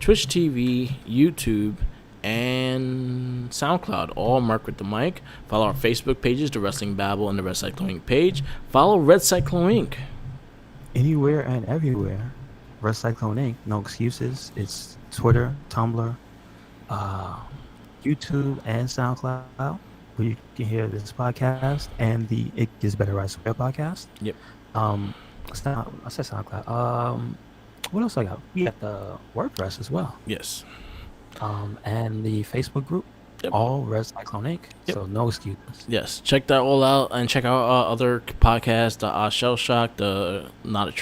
Twitch TV, YouTube, and SoundCloud, all Mark with the Mic. Follow our Facebook pages, the Wrestling Babble and the Red Cyclone Inc. page. Follow Red Cyclone Inc.
Anywhere and everywhere. Red Cyclone Inc. No excuses. It's Twitter, Tumblr, YouTube, and SoundCloud, where you can hear this podcast and the It Gets Better I Swear podcast.
Yep.
I said SoundCloud. What else I got? We got the WordPress as well.
Yes.
And the Facebook group. Yep. All Red Cyclone Inc. Yep. So no excuses.
Yes. Check that all out and check out other podcasts, the Shell Shock, the Not a